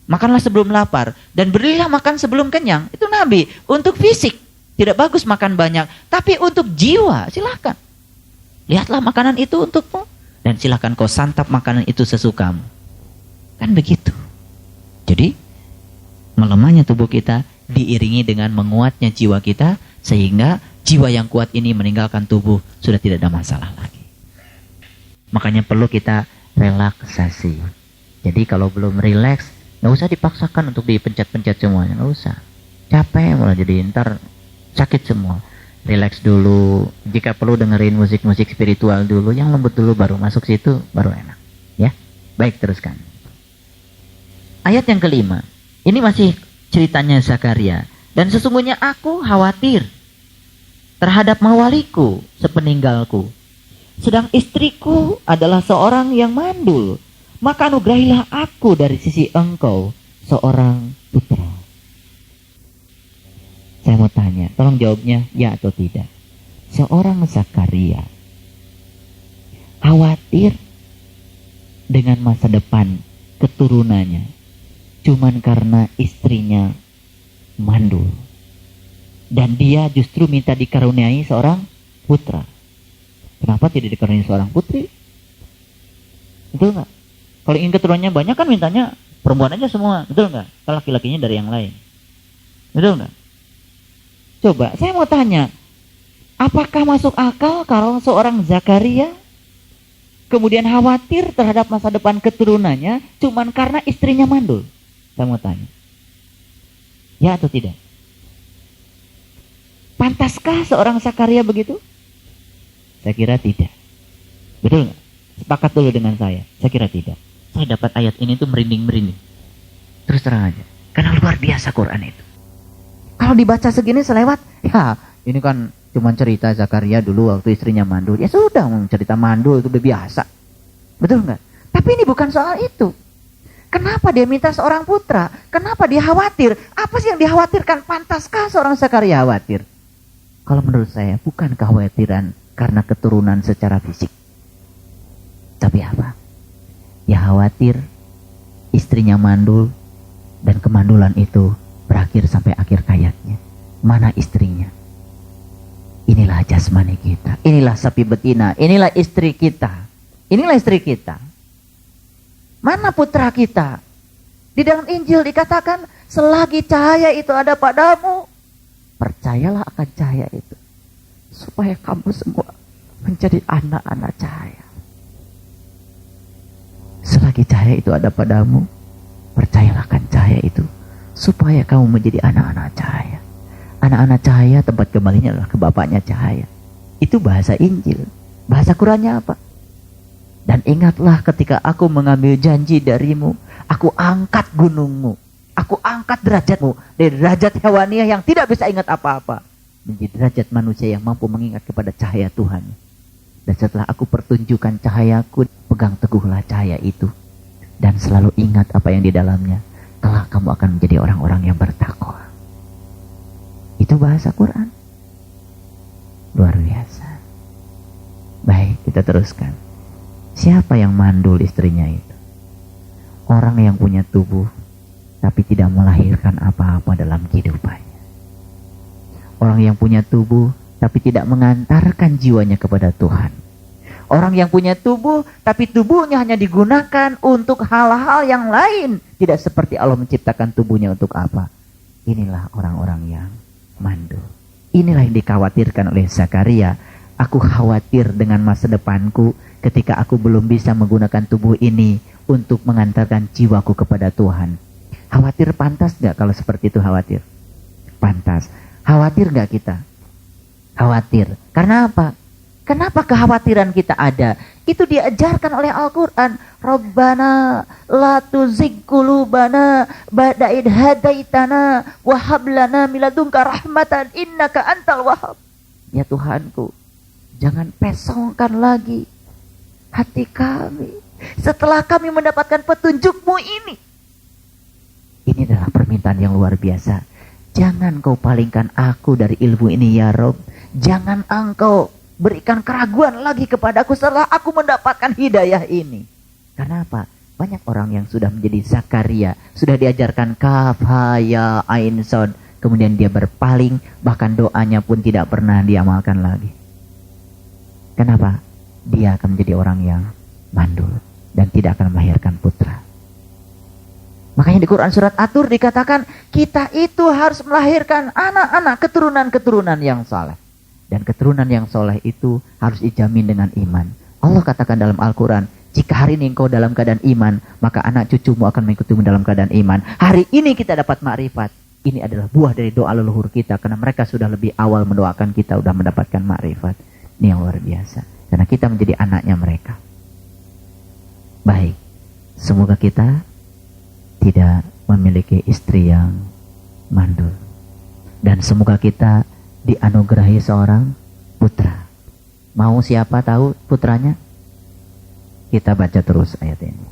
makanlah sebelum lapar, dan berilah makan sebelum kenyang. Itu Nabi. Untuk fisik tidak bagus makan banyak, tapi untuk jiwa silakan. Lihatlah makanan itu untukmu, dan silakan kau santap makanan itu sesukamu. Kan begitu. Jadi melemahnya tubuh kita diiringi dengan menguatnya jiwa kita, sehingga jiwa yang kuat ini meninggalkan tubuh sudah tidak ada masalah lagi. Makanya perlu kita relaksasi. Jadi kalau belum rileks, nggak usah dipaksakan untuk dipencet-pencet semuanya, nggak usah. Capek malah jadi ntar sakit semua. Rileks dulu. Jika perlu dengerin musik-musik spiritual dulu, yang lembut dulu, baru masuk situ, baru enak. Ya, baik, teruskan. Ayat yang kelima. Ini masih ceritanya Zakaria. Dan sesungguhnya aku khawatir terhadap mawaliku sepeninggalku. Sedang istriku adalah seorang yang mandul. Maka anugerahilah aku dari sisi engkau seorang putra. Saya mau tanya, tolong jawabnya ya atau tidak. Seorang Zakaria khawatir dengan masa depan keturunannya cuman karena istrinya mandul. Dan dia justru minta dikaruniai seorang putra. Kenapa tidak dikaruniai seorang putri? Betul nggak? Kalau ingin keturunannya banyak kan mintanya perempuan aja semua, betul nggak? Kalau laki-lakinya dari yang lain, betul nggak? Coba, saya mau tanya, apakah masuk akal kalau seorang Zakaria kemudian khawatir terhadap masa depan keturunannya cuman karena istrinya mandul? Saya mau tanya, ya atau tidak? Pantaskah seorang Zakaria begitu? Saya kira tidak. Betul nggak? Sepakat dulu dengan saya kira tidak. Saya dapat ayat ini tuh merinding-merinding. Terus terang aja. Karena luar biasa Quran itu. Kalau dibaca segini selewat, ya ini kan Cuman cerita Zakaria dulu waktu istrinya mandul. Ya sudah, cerita mandul itu udah biasa. Betul nggak? Tapi ini bukan soal itu. Kenapa dia minta seorang putra? Kenapa dia khawatir? Apa sih yang dikhawatirkan? Pantaskah seorang Zakaria khawatir? Kalau menurut saya bukan kekhawatiran karena keturunan secara fisik. Tapi apa? Ya khawatir istrinya mandul dan kemandulan itu berakhir sampai akhir hayatnya. Mana istrinya? Inilah jasmani kita. Inilah sapi betina. Inilah istri kita. Inilah istri kita. Mana putra kita? Di dalam Injil dikatakan, selagi cahaya itu ada padamu, percayalah akan cahaya itu. Supaya kamu semua menjadi anak-anak cahaya. Selagi cahaya itu ada padamu, percayalah akan cahaya itu. Supaya kamu menjadi anak-anak cahaya. Anak-anak cahaya tempat kembalinya adalah ke Bapaknya cahaya. Itu bahasa Injil. Bahasa Qurannya apa? Dan ingatlah ketika aku mengambil janji darimu, aku angkat gunungmu, aku angkat derajatmu dari derajat hewaniah yang tidak bisa ingat apa-apa menjadi derajat manusia yang mampu mengingat kepada cahaya Tuhan. Dan setelah aku pertunjukkan cahayaku, pegang teguhlah cahaya itu dan selalu ingat apa yang di dalamnya. Kelak kamu akan menjadi orang-orang yang bertakwa. Itu bahasa Quran. Luar biasa. Baik, kita teruskan. Siapa yang mandul istrinya itu? Orang yang punya tubuh tapi tidak melahirkan apa-apa dalam kehidupannya. Orang yang punya tubuh tapi tidak mengantarkan jiwanya kepada Tuhan. Orang yang punya tubuh tapi tubuhnya hanya digunakan untuk hal-hal yang lain. Tidak seperti Allah menciptakan tubuhnya untuk apa. Inilah orang-orang yang mandul. Inilah yang dikhawatirkan oleh Zakaria. Aku khawatir dengan masa depanku ketika aku belum bisa menggunakan tubuh ini untuk mengantarkan jiwaku kepada Tuhan. Khawatir pantas gak kalau seperti itu khawatir? Pantas. Khawatir gak kita? Khawatir. Karena apa? Kenapa kekhawatiran kita ada? Itu diajarkan oleh Al-Quran. Rabbana la tuzigh qulubana ba'da idh hadaitana wa hab lana min ladunka rahmatan innaka antal wahhab. Ya Tuhanku, jangan pesongkan lagi hati kami setelah kami mendapatkan petunjuk-Mu ini. Ini adalah permintaan yang luar biasa. Jangan kau palingkan aku dari ilmu ini ya Rob. Jangan engkau berikan keraguan lagi kepadaku setelah aku mendapatkan hidayah ini. Karena apa? Banyak orang yang sudah menjadi Zakaria, sudah diajarkan kaf, ha, ya, ain, sod. Kemudian dia berpaling, bahkan doanya pun tidak pernah diamalkan lagi. Kenapa? Dia akan menjadi orang yang mandul dan tidak akan melahirkan putra. Makanya di Quran surat At-Tur dikatakan kita itu harus melahirkan anak-anak keturunan-keturunan yang saleh. Dan keturunan yang soleh itu harus dijamin dengan iman. Allah katakan dalam Al-Quran, jika hari ini engkau dalam keadaan iman, maka anak cucumu akan mengikutimu dalam keadaan iman. Hari ini kita dapat makrifat. Ini adalah buah dari doa leluhur kita, karena mereka sudah lebih awal mendoakan kita sudah mendapatkan makrifat. Ini yang luar biasa. Karena kita menjadi anaknya mereka. Baik, semoga kita tidak memiliki istri yang mandul. Dan semoga kita dianugerahi seorang putra. Mau siapa tahu putranya? Kita baca terus ayat ini.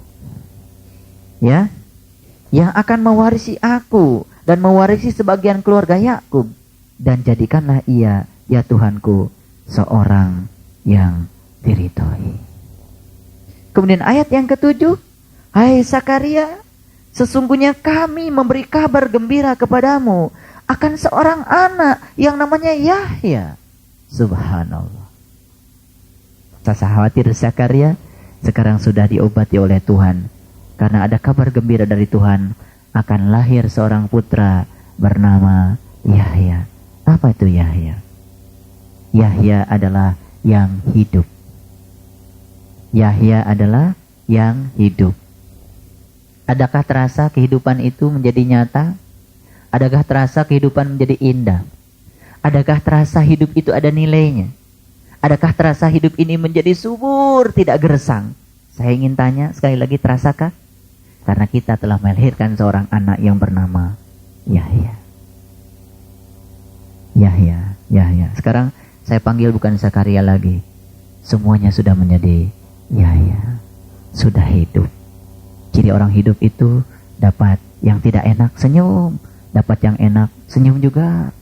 Ya, yang akan mewarisi aku dan mewarisi sebagian keluarga Yakub, dan jadikanlah ia, ya Tuhanku, seorang yang diridhoi. Kemudian ayat yang ke-7, hai Zakaria, sesungguhnya kami memberi kabar gembira kepadamu akan seorang anak yang namanya Yahya. Subhanallah. Rasa khawatir Zakaria sekarang sudah diobati oleh Tuhan. Karena ada kabar gembira dari Tuhan, akan lahir seorang putra bernama Yahya. Apa itu Yahya? Yahya adalah yang hidup. Yahya adalah yang hidup. Adakah terasa kehidupan itu menjadi nyata? Adakah terasa kehidupan menjadi indah? Adakah terasa hidup itu ada nilainya? Adakah terasa hidup ini menjadi subur, tidak gersang? Saya ingin tanya sekali lagi, terasakah? Karena kita telah melahirkan seorang anak yang bernama Yahya. Yahya. Sekarang saya panggil bukan Zakaria lagi. Semuanya sudah menjadi Yahya, sudah hidup. Ciri orang hidup itu dapat yang tidak enak, senyum. Dapat yang enak, senyum juga.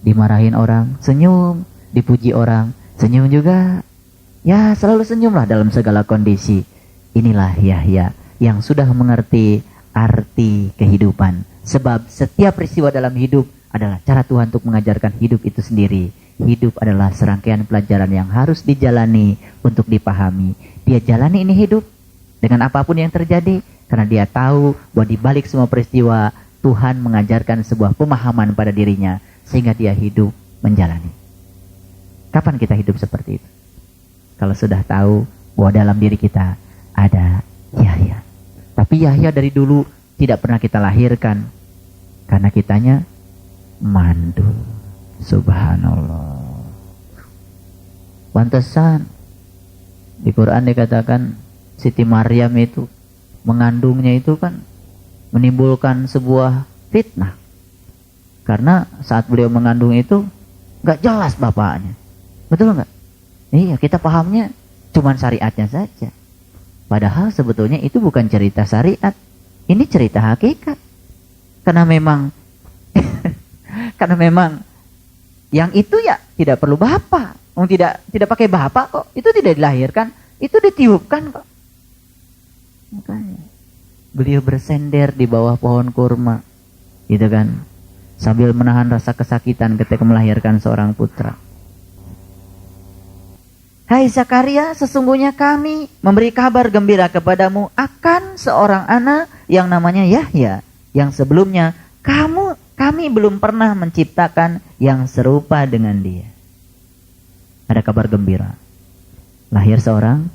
Dimarahin orang, senyum. Dipuji orang, senyum juga. Ya, selalu senyumlah dalam segala kondisi. Inilah Yahya yang sudah mengerti arti kehidupan. Sebab setiap peristiwa dalam hidup adalah cara Tuhan untuk mengajarkan hidup itu sendiri. Hidup adalah serangkaian pelajaran yang harus dijalani untuk dipahami. Dia jalani ini hidup dengan apapun yang terjadi, karena dia tahu bahwa di balik semua peristiwa Tuhan mengajarkan sebuah pemahaman pada dirinya, sehingga dia hidup menjalani. Kapan kita hidup seperti itu? Kalau sudah tahu bahwa dalam diri kita ada Yahya. Tapi Yahya dari dulu tidak pernah kita lahirkan, karena kitanya mandul. Subhanallah. Pantesan di Quran dikatakan Siti Maryam itu mengandungnya itu kan menimbulkan sebuah fitnah. Karena saat beliau mengandung itu gak jelas bapaknya. Betul gak? Iya, kita pahamnya cuman syariatnya saja. Padahal sebetulnya itu bukan cerita syariat. Ini cerita hakikat. Karena memang karena memang yang itu ya tidak perlu bapak. Tidak pakai bapak kok. Itu tidak dilahirkan, itu ditiupkan kok. Makanya beliau bersender di bawah pohon kurma, gitu kan, sambil menahan rasa kesakitan ketika melahirkan seorang putra. Hai Zakaria, sesungguhnya kami memberi kabar gembira kepadamu akan seorang anak yang namanya Yahya, yang sebelumnya kami belum pernah menciptakan yang serupa dengan dia. Ada kabar gembira. Lahir seorang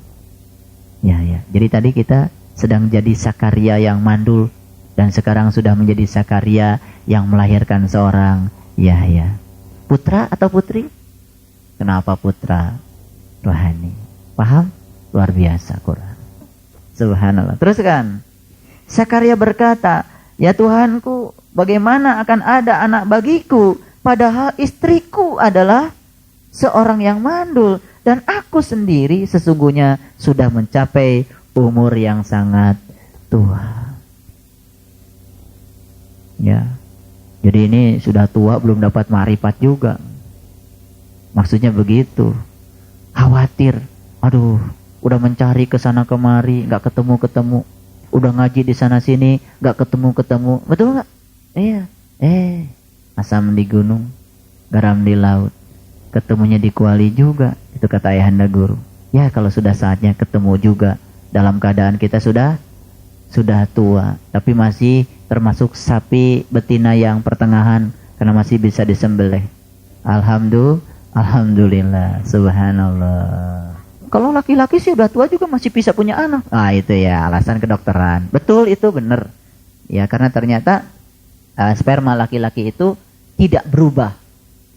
Yahya. Jadi tadi kita sedang jadi Zakaria yang mandul, dan sekarang sudah menjadi Zakaria yang melahirkan seorang Yahya. Putra atau putri? Kenapa putra? Rohani. Paham? Luar biasa Quran. Subhanallah. Teruskan. Zakaria berkata, ya Tuhanku, bagaimana akan ada anak bagiku, padahal istriku adalah seorang yang mandul, dan aku sendiri sesungguhnya sudah mencapai umur yang sangat tua. Ya. Jadi ini sudah tua belum dapat ma'rifat juga. Maksudnya begitu. Khawatir, aduh, udah mencari ke sana kemari, nggak ketemu. Udah ngaji di sana sini, nggak ketemu. Betul nggak? Iya. Asam di gunung, garam di laut, ketemunya di kuali juga. Itu kata ayahanda guru. Ya, kalau sudah saatnya ketemu juga, dalam keadaan kita sudah tua, tapi masih termasuk sapi betina yang pertengahan, karena masih bisa disembelih. Alhamdulillah, subhanallah. Kalau laki-laki sih udah tua juga masih bisa punya anak. Itu ya alasan kedokteran. Betul, itu benar. Ya, karena ternyata sperma laki-laki itu tidak berubah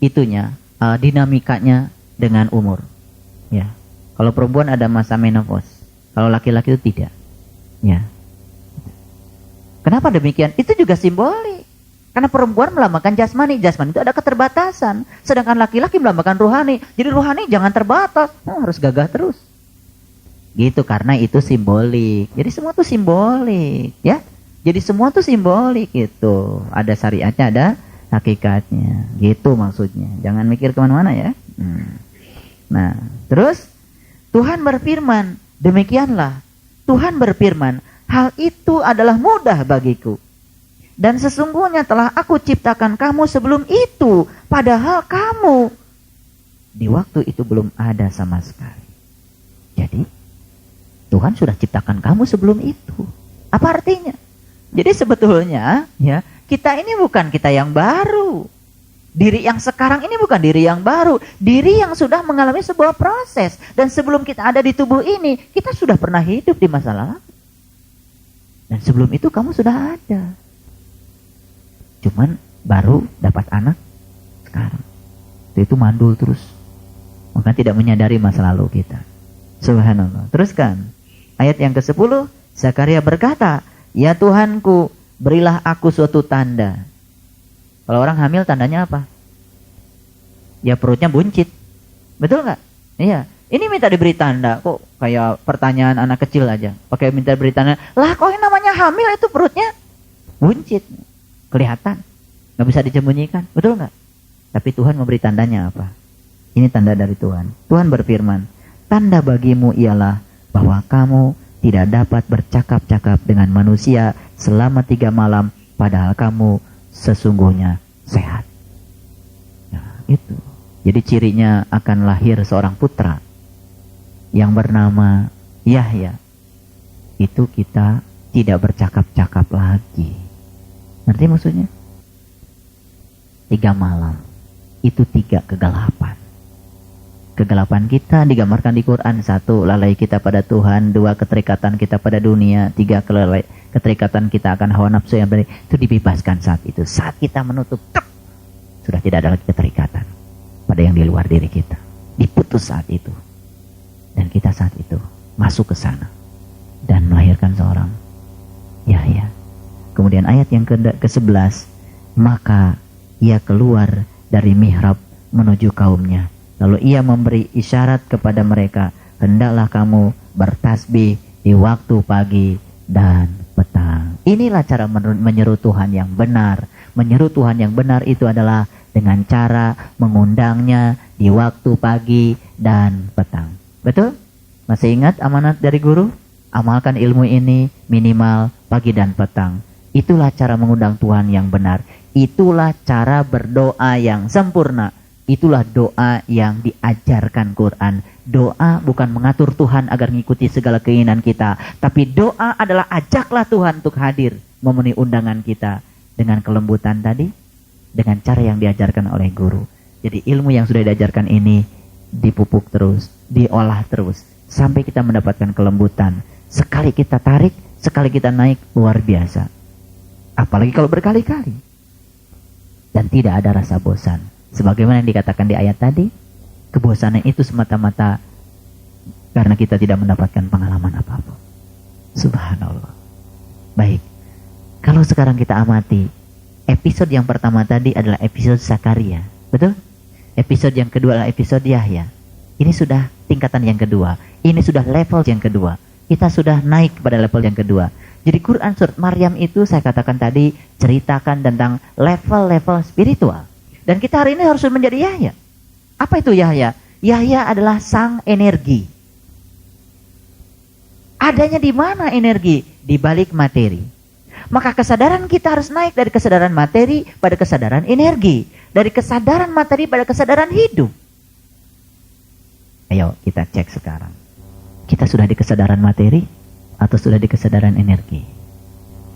itunya, dinamikanya dengan umur. Ya. Kalau perempuan ada masa menopause, kalau laki-laki itu tidak. Ya. Kenapa demikian? Itu juga simbolik. Karena perempuan melambangkan jasmani. Jasmani itu ada keterbatasan. Sedangkan laki-laki melambangkan rohani. Jadi rohani jangan terbatas. Harus gagah terus. Gitu, karena itu simbolik. Jadi semua itu simbolik. Ya. Jadi semua itu simbolik itu. Ada syariatnya, ada hakikatnya. Gitu maksudnya. Jangan mikir kemana-mana ya. Nah, terus Tuhan berfirman. Demikianlah. Tuhan berfirman. Hal itu adalah mudah bagiku. Dan sesungguhnya telah aku ciptakan kamu sebelum itu. Padahal kamu di waktu itu belum ada sama sekali. Jadi Tuhan sudah ciptakan kamu sebelum itu. Apa artinya? Jadi sebetulnya ya, kita ini bukan kita yang baru. Diri yang sekarang ini bukan diri yang baru. Diri yang sudah mengalami sebuah proses. Dan sebelum kita ada di tubuh ini, kita sudah pernah hidup di masa lalu. Dan sebelum itu kamu sudah ada. Cuman baru dapat anak sekarang. Itu mandul terus. Maka tidak menyadari masa lalu kita. Subhanallah. Teruskan. Ayat yang ke-10. Zakaria berkata, ya Tuhanku, berilah aku suatu tanda. Kalau orang hamil tandanya apa? ya perutnya buncit. Betul nggak? Iya. Ini minta diberi tanda, kok kayak pertanyaan anak kecil aja. Pakai minta diberi tanda, lah kok yang namanya hamil itu perutnya buncit. Kelihatan. Nggak bisa disembunyikan. Betul nggak? Tapi Tuhan memberi tandanya apa? Ini tanda dari Tuhan. Tuhan berfirman, tanda bagimu ialah bahwa kamu tidak dapat bercakap-cakap dengan manusia selama 3 malam, padahal kamu sesungguhnya sehat. Nah, itu. Jadi cirinya akan lahir seorang putra yang bernama Yahya. Itu kita tidak bercakap-cakap lagi. Ngerti maksudnya? 3 malam. Itu 3 kegelapan. Kegelapan kita digambarkan di Quran. 1, lalai kita pada Tuhan. 2, keterikatan kita pada dunia. 3, keterikatan kita akan hawa nafsu yang benar. Itu dibebaskan saat itu. Saat kita menutup, sudah tidak ada lagi keterikatan pada yang di luar diri kita. Diputus saat itu. Dan kita saat itu masuk ke sana dan melahirkan seorang Yahya. Kemudian ayat yang ke-11, maka ia keluar dari mihrab menuju kaumnya. Lalu ia memberi isyarat kepada mereka, hendaklah kamu bertasbih di waktu pagi dan petang. Inilah cara menyeru Tuhan yang benar. Menyeru Tuhan yang benar itu adalah dengan cara mengundangnya di waktu pagi dan petang. Betul? Masih ingat amanat dari guru? Amalkan ilmu ini minimal pagi dan petang. Itulah cara mengundang Tuhan yang benar. Itulah cara berdoa yang sempurna. Itulah doa yang diajarkan Quran. Doa bukan mengatur Tuhan agar mengikuti segala keinginan kita. Tapi doa adalah ajaklah Tuhan untuk hadir memenuhi undangan kita. Dengan kelembutan tadi, dengan cara yang diajarkan oleh guru. Jadi ilmu yang sudah diajarkan ini dipupuk terus, diolah terus, sampai kita mendapatkan kelembutan. Sekali kita tarik, sekali kita naik, luar biasa. Apalagi kalau berkali-kali. Dan tidak ada rasa bosan. Sebagaimana yang dikatakan di ayat tadi, kebosanan itu semata-mata karena kita tidak mendapatkan pengalaman apapun. Subhanallah. Baik, kalau sekarang kita amati, episode yang pertama tadi adalah episode Zakaria. Betul? Episode yang kedua adalah episode Yahya. Ini sudah tingkatan yang kedua. Ini sudah level yang kedua. Kita sudah naik pada level yang kedua. Jadi Quran surat Maryam itu saya katakan tadi ceritakan tentang level-level spiritual. Dan kita hari ini harus menjadi Yahya. Apa itu Yahya? Yahya adalah sang energi. Adanya di mana energi? Di balik materi. Maka kesadaran kita harus naik dari kesadaran materi pada kesadaran energi. Dari kesadaran materi pada kesadaran hidup. Ayo kita cek sekarang. Kita sudah di kesadaran materi atau sudah di kesadaran energi?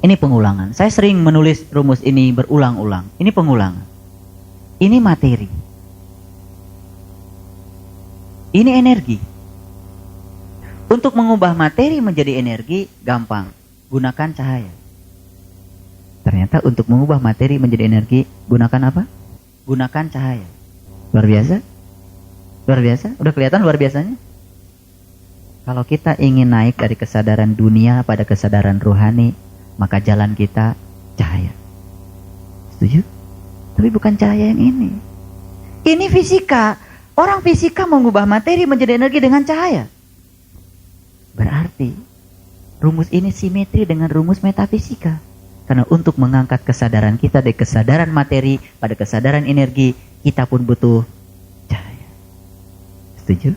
Ini pengulangan. Saya sering menulis rumus ini berulang-ulang. Ini pengulangan. Ini materi. Ini energi. Untuk mengubah materi menjadi energi gampang. Gunakan cahaya. Ternyata untuk mengubah materi menjadi energi gunakan apa? Gunakan cahaya. Luar biasa? Luar biasa? Udah kelihatan luar biasanya? Kalau kita ingin naik dari kesadaran dunia pada kesadaran rohani, maka jalan kita cahaya. Setuju? Tapi bukan cahaya yang ini. Ini fisika. Orang fisika mengubah materi menjadi energi dengan cahaya. Berarti rumus ini simetri dengan rumus metafisika. Karena untuk mengangkat kesadaran kita dari kesadaran materi pada kesadaran energi, kita pun butuh cahaya. Setuju?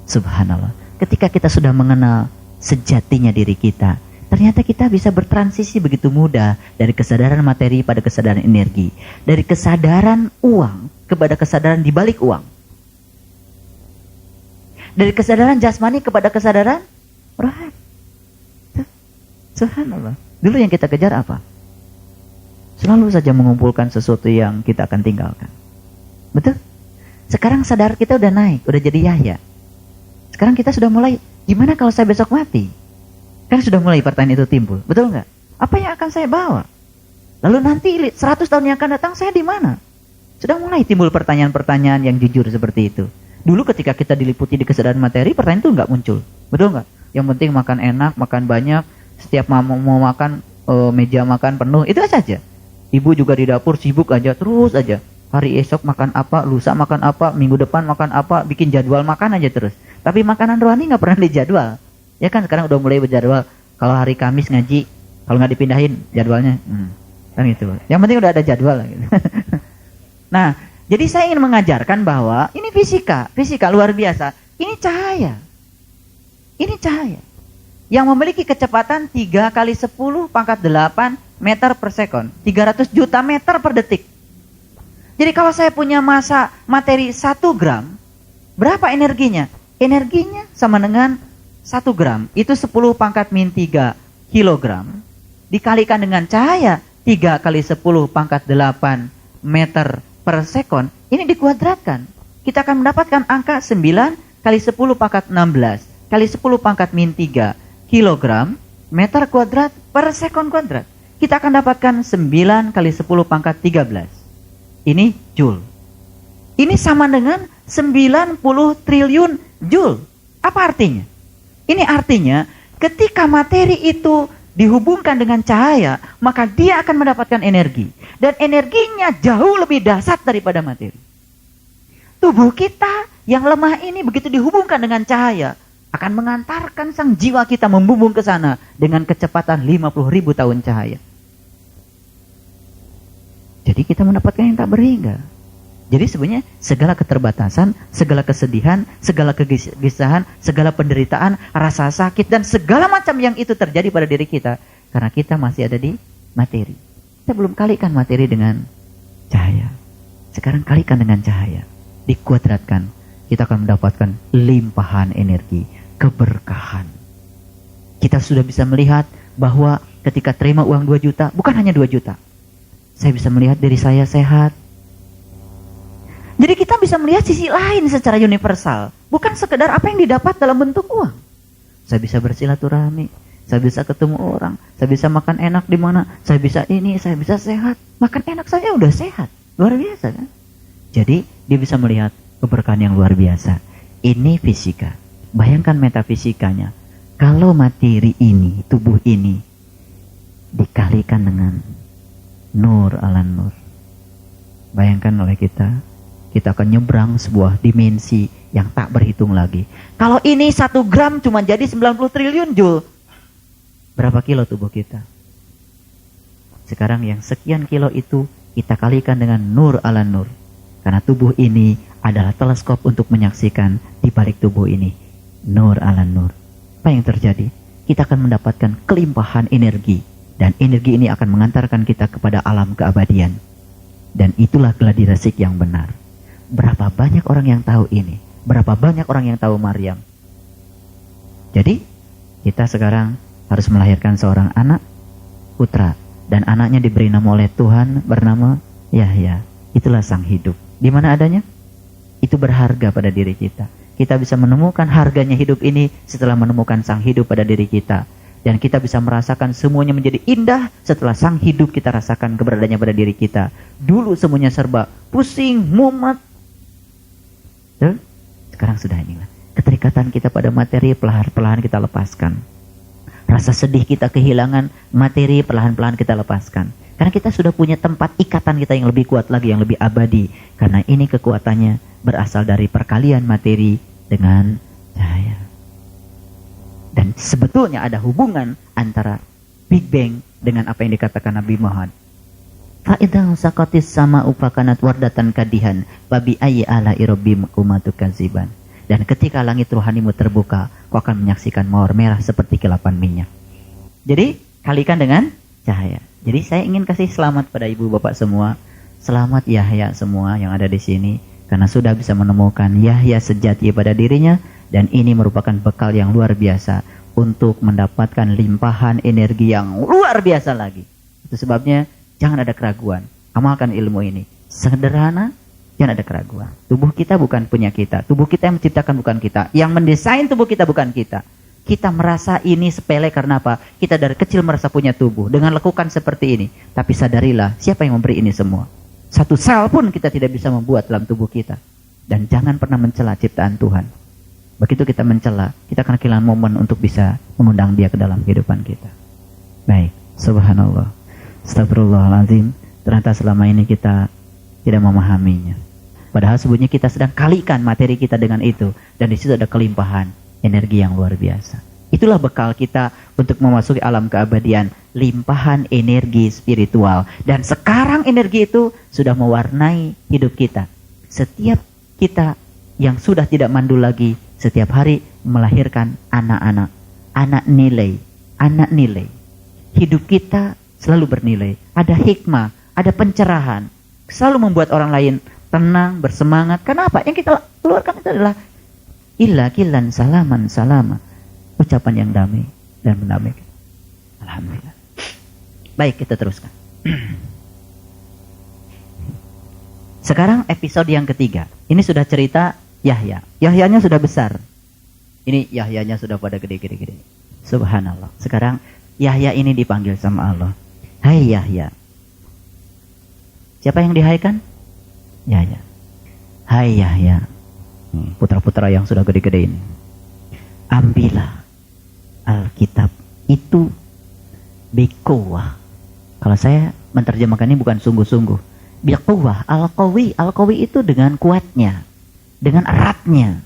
Subhanallah. Ketika kita sudah mengenal sejatinya diri kita, ternyata kita bisa bertransisi begitu mudah dari kesadaran materi pada kesadaran energi. Dari kesadaran uang kepada kesadaran di balik uang. Dari kesadaran jasmani kepada kesadaran rohani. Subhanallah. Dulu yang kita kejar apa? Selalu saja mengumpulkan sesuatu yang kita akan tinggalkan. Betul? Sekarang sadar kita udah naik, udah jadi Yahya. Sekarang kita sudah mulai, gimana kalau saya besok mati? Kan sudah mulai pertanyaan itu timbul, betul nggak? Apa yang akan saya bawa? Lalu nanti 100 tahun yang akan datang saya di mana? Sudah mulai timbul pertanyaan-pertanyaan yang jujur seperti itu. Dulu ketika kita diliputi di kesadaran materi, pertanyaan itu nggak muncul, betul nggak? Yang penting makan enak, makan banyak, setiap mau makan meja makan penuh, itu saja. Ibu juga di dapur sibuk aja, terus aja. Hari esok makan apa, lusa makan apa, minggu depan makan apa, bikin jadwal makan aja terus. Tapi makanan rohani nggak pernah dijadwal. Ya kan sekarang udah mulai berjadwal. Kalau hari Kamis ngaji, kalau nggak dipindahin jadwalnya, kan gitu. Yang penting udah ada jadwal. Gitu. Nah, jadi saya ingin mengajarkan bahwa ini fisika luar biasa. Ini cahaya. Ini cahaya. Yang memiliki kecepatan 3 kali 10 pangkat 8 meter per sekon. 300 juta meter per detik. Jadi kalau saya punya massa materi 1 gram, berapa energinya? Energinya sama dengan 1 gram. Itu 10 pangkat min 3 kilogram. Dikalikan dengan cahaya 3 kali 10 pangkat 8 meter per sekon. Ini dikuadratkan. Kita akan mendapatkan angka 9 kali 10 pangkat 16 kali 10 pangkat min 3 kilogram meter kuadrat per sekon kuadrat. Kita akan dapatkan 9 kali 10 pangkat 13. Ini joule. Ini sama dengan 90 triliun joule. Apa artinya? Ini artinya ketika materi itu dihubungkan dengan cahaya, maka dia akan mendapatkan energi. Dan energinya jauh lebih dahsyat daripada materi. Tubuh kita yang lemah ini begitu dihubungkan dengan cahaya, akan mengantarkan sang jiwa kita membumbung ke sana dengan kecepatan 50.000 tahun cahaya. Jadi kita mendapatkan yang tak berhingga. Jadi sebenarnya segala keterbatasan, segala kesedihan, segala kegelisahan, segala penderitaan, rasa sakit, dan segala macam yang itu terjadi pada diri kita, karena kita masih ada di materi. Kita belum kalikan materi dengan cahaya. Sekarang kalikan dengan cahaya. Dikuadratkan. Kita akan mendapatkan limpahan energi, keberkahan. Kita sudah bisa melihat bahwa ketika terima uang 2 juta, bukan hanya 2 juta. Saya bisa melihat diri saya sehat. Jadi kita bisa melihat sisi lain secara universal. Bukan sekedar apa yang didapat dalam bentuk uang. Saya bisa bersilaturahmi. Saya bisa ketemu orang. Saya bisa makan enak di mana. Saya bisa ini, saya bisa sehat. Makan enak saja udah sehat. Luar biasa kan? Jadi dia bisa melihat keberkahan yang luar biasa. Ini fisika. Bayangkan metafisikanya. Kalau materi ini, tubuh ini, dikalikan dengan nur ala nur. Bayangkan oleh kita akan nyebrang sebuah dimensi yang tak berhitung lagi. Kalau ini 1 gram cuma jadi 90 triliun joule. Berapa kilo tubuh kita? Sekarang yang sekian kilo itu kita kalikan dengan nur ala nur. Karena tubuh ini adalah teleskop untuk menyaksikan di balik tubuh ini. Nur ala nur. Apa yang terjadi? Kita akan mendapatkan kelimpahan energi. Dan energi ini akan mengantarkan kita kepada alam keabadian. Dan itulah gladi resik yang benar. Berapa banyak orang yang tahu ini? Berapa banyak orang yang tahu Maryam? Jadi, kita sekarang harus melahirkan seorang anak, putra. Dan anaknya diberi nama oleh Tuhan bernama Yahya. Itulah sang hidup. Di mana adanya? Itu berharga pada diri kita. Kita bisa menemukan harganya hidup ini setelah menemukan sang hidup pada diri kita. Dan kita bisa merasakan semuanya menjadi indah setelah sang hidup kita rasakan keberadaannya pada diri kita. Dulu semuanya serba pusing, mumet. Sekarang sudah inilah. Keterikatan kita pada materi perlahan-perlahan kita lepaskan. Rasa sedih kita kehilangan materi perlahan-perlahan kita lepaskan. Karena kita sudah punya tempat ikatan kita yang lebih kuat lagi, yang lebih abadi. Karena ini kekuatannya berasal dari perkalian materi dengan cahaya. Dan sebetulnya ada hubungan antara Big Bang dengan apa yang dikatakan Nabi Muhammad. Fa'idang sakatis sama upakanat wardatan kadihan babi ayyi ala irobbikum tukaziban. Dan ketika langit rohanimu terbuka, kau akan menyaksikan mawar merah seperti kilapan minyak. Jadi kalikan dengan cahaya. Jadi saya ingin kasih selamat pada ibu bapak semua. Selamat Yahya semua yang ada di sini. Karena sudah bisa menemukan Yahya sejati pada dirinya. Dan ini merupakan bekal yang luar biasa untuk mendapatkan limpahan energi yang luar biasa lagi. Itu sebabnya jangan ada keraguan. Amalkan ilmu ini. Sederhana, jangan ada keraguan. Tubuh kita bukan punya kita. Tubuh kita yang menciptakan bukan kita. Yang mendesain tubuh kita bukan kita. Kita merasa ini sepele karena apa? Kita dari kecil merasa punya tubuh. Dengan lekukan seperti ini. Tapi sadarilah siapa yang memberi ini semua. Satu sel pun kita tidak bisa membuat dalam tubuh kita. Dan jangan pernah mencela ciptaan Tuhan. Begitu kita mencela, kita akan kehilangan momen untuk bisa mengundang dia ke dalam kehidupan kita. Baik, subhanallah. Astagfirullahaladzim. Ternyata selama ini kita tidak memahaminya. Padahal sebetulnya kita sedang kalikan materi kita dengan itu. Dan di situ ada kelimpahan energi yang luar biasa. Itulah bekal kita untuk memasuki alam keabadian. Limpahan energi spiritual. Dan sekarang energi itu sudah mewarnai hidup kita. Setiap kita yang sudah tidak mandul lagi, setiap hari melahirkan anak-anak. Anak nilai. Hidup kita selalu bernilai. Ada hikmah, ada pencerahan. Selalu membuat orang lain tenang, bersemangat. Kenapa? Yang kita keluarkan itu adalah illa kilan salaman salama. Ucapan yang damai dan mendamaikan. Alhamdulillah. Baik, kita teruskan. Sekarang episode yang ketiga. Ini sudah cerita Yahya. Yahyanya sudah besar. Ini Yahyanya sudah pada gede-gede. Subhanallah. Sekarang Yahya ini dipanggil sama Allah. Hai Yahya. Siapa yang dihaikan? Yahya. Hai Yahya. Putra-putra yang sudah gede-gede ini. Ambillah Alkitab itu biquwah. Kalau saya menerjemahkan ini bukan sungguh-sungguh. Biquwah, al-qawi itu dengan kuatnya, dengan eratnya.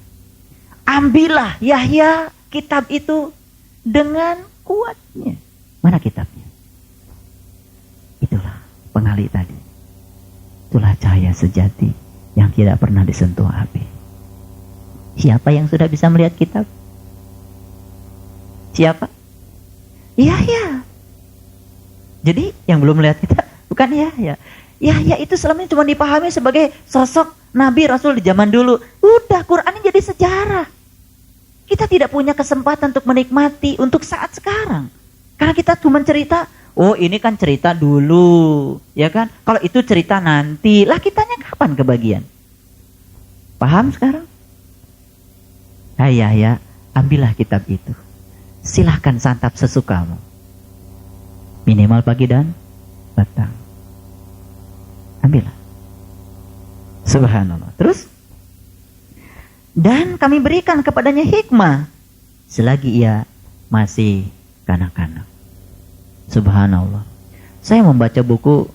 Ambillah Yahya kitab itu dengan kuatnya. Mana kitabnya? Itulah pengali tadi. Itulah cahaya sejati yang tidak pernah disentuh api. Siapa yang sudah bisa melihat kitab? Siapa? Yahya. Jadi yang belum melihat kitab bukan Yahya. Yahya itu selama ini cuma dipahami sebagai sosok Nabi Rasul di zaman dulu. Udah, Quran ini jadi sejarah. Kita tidak punya kesempatan untuk menikmati untuk saat sekarang. Karena kita cuma cerita, oh ini kan cerita dulu, ya kan? Kalau itu cerita nanti, lah kitanya kapan kebagian? Paham sekarang? Hai Yahya, ambillah kitab itu. Silahkan santap sesukamu. Minimal pagi dan petang. Ambillah. Subhanallah. Terus? Dan kami berikan kepadanya hikmah selagi ia masih kanak-kanak. Subhanallah. Saya membaca buku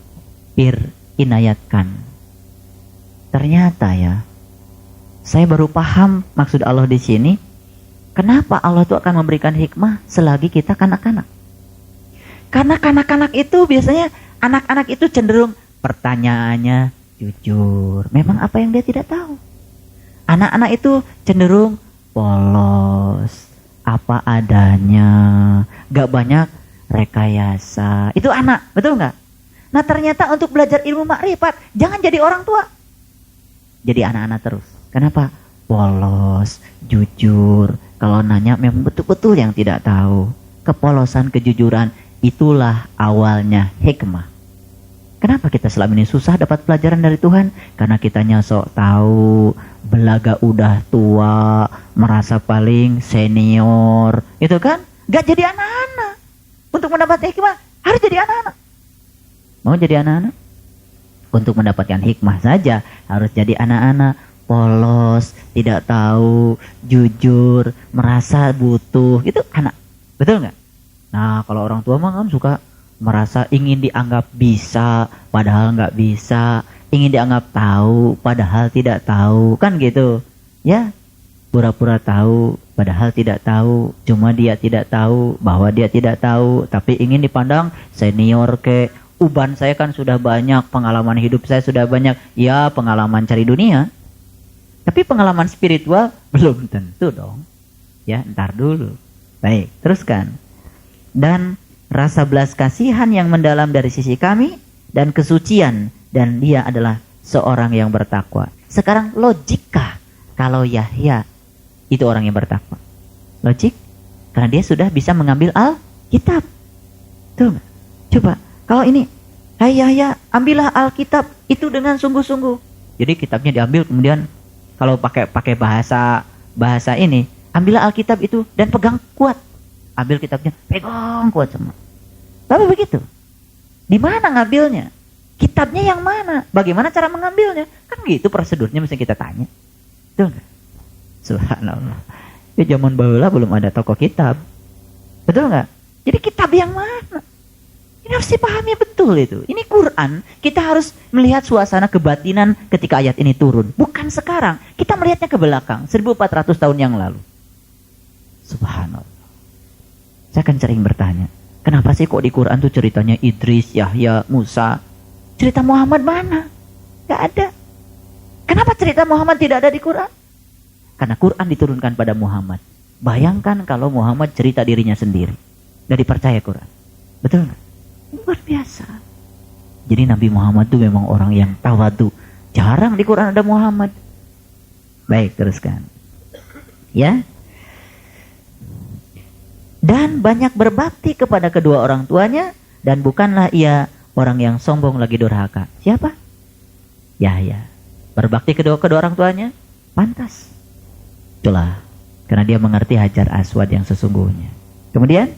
Pir Inayat Khan. Ternyata ya, saya baru paham maksud Allah di sini. Kenapa Allah itu akan memberikan hikmah selagi kita kanak-kanak? Karena kanak-kanak itu biasanya, anak-anak itu cenderung pertanyaannya jujur. Memang apa yang dia tidak tahu. Anak-anak itu cenderung polos, apa adanya, gak banyak rekayasa. Itu anak, betul gak? Nah ternyata untuk belajar ilmu makrifat, jangan jadi orang tua. Jadi anak-anak terus. Kenapa? Polos, jujur. Kalau nanya memang betul-betul yang tidak tahu. Kepolosan, kejujuran, itulah awalnya hikmah. Kenapa kita selama ini susah dapat pelajaran dari Tuhan? Karena kitanya sok tahu, belaga udah tua, merasa paling senior. Itu kan? Gak jadi anak-anak. Untuk mendapat hikmah, harus jadi anak-anak. Mau jadi anak-anak? Untuk mendapatkan hikmah saja, harus jadi anak-anak. Polos, tidak tahu, jujur, merasa butuh, itu anak. Betul nggak? Nah, kalau orang tua mah kan suka merasa ingin dianggap bisa, padahal nggak bisa, ingin dianggap tahu, padahal tidak tahu, kan gitu? Ya, pura-pura tahu, padahal tidak tahu, cuma dia tidak tahu bahwa dia tidak tahu, tapi ingin dipandang senior ke. Uban saya kan sudah banyak, pengalaman hidup saya sudah banyak, ya pengalaman cari dunia. Tapi pengalaman spiritual belum tentu dong. Ya, ntar dulu. Baik, teruskan. Dan rasa belas kasihan yang mendalam dari sisi kami dan kesucian, dan dia adalah seorang yang bertakwa. Sekarang logika kalau Yahya itu orang yang bertakwa. Logik? Karena dia sudah bisa mengambil Alkitab. Tuh, coba. Kalau ini, hai Yahya, ambillah Alkitab itu dengan sungguh-sungguh. Jadi kitabnya diambil, kemudian kalau pakai bahasa ini, ambillah Alkitab itu dan pegang kuat. Ambil kitabnya, pegang kuat semua. Tapi begitu. Di mana ngambilnya? Kitabnya yang mana? Bagaimana cara mengambilnya? Kan gitu prosedurnya mesti kita tanya. Betul nggak? Subhanallah. Di zaman baheula belum ada toko kitab. Betul nggak? Jadi kitab yang mana? Ini harus dipahami betul itu. Ini Quran, kita harus melihat suasana kebatinan ketika ayat ini turun. Bukan sekarang, kita melihatnya ke belakang, 1400 tahun yang lalu. Subhanallah. Saya akan sering bertanya, kenapa sih kok di Quran tuh ceritanya Idris, Yahya, Musa? Cerita Muhammad mana? Gak ada. Kenapa cerita Muhammad tidak ada di Quran? Karena Quran diturunkan pada Muhammad. Bayangkan kalau Muhammad cerita dirinya sendiri. Gak dipercaya Quran. Betul gak? Luar biasa. Jadi Nabi Muhammad itu memang orang yang tawadu. Jarang di Quran ada Muhammad. Baik, teruskan. Ya. Dan banyak berbakti kepada kedua orang tuanya. Dan bukanlah ia orang yang sombong lagi durhaka. Siapa? Yahya. Berbakti kedua orang tuanya? Pantas. Itulah. Karena dia mengerti Hajar Aswad yang sesungguhnya. Kemudian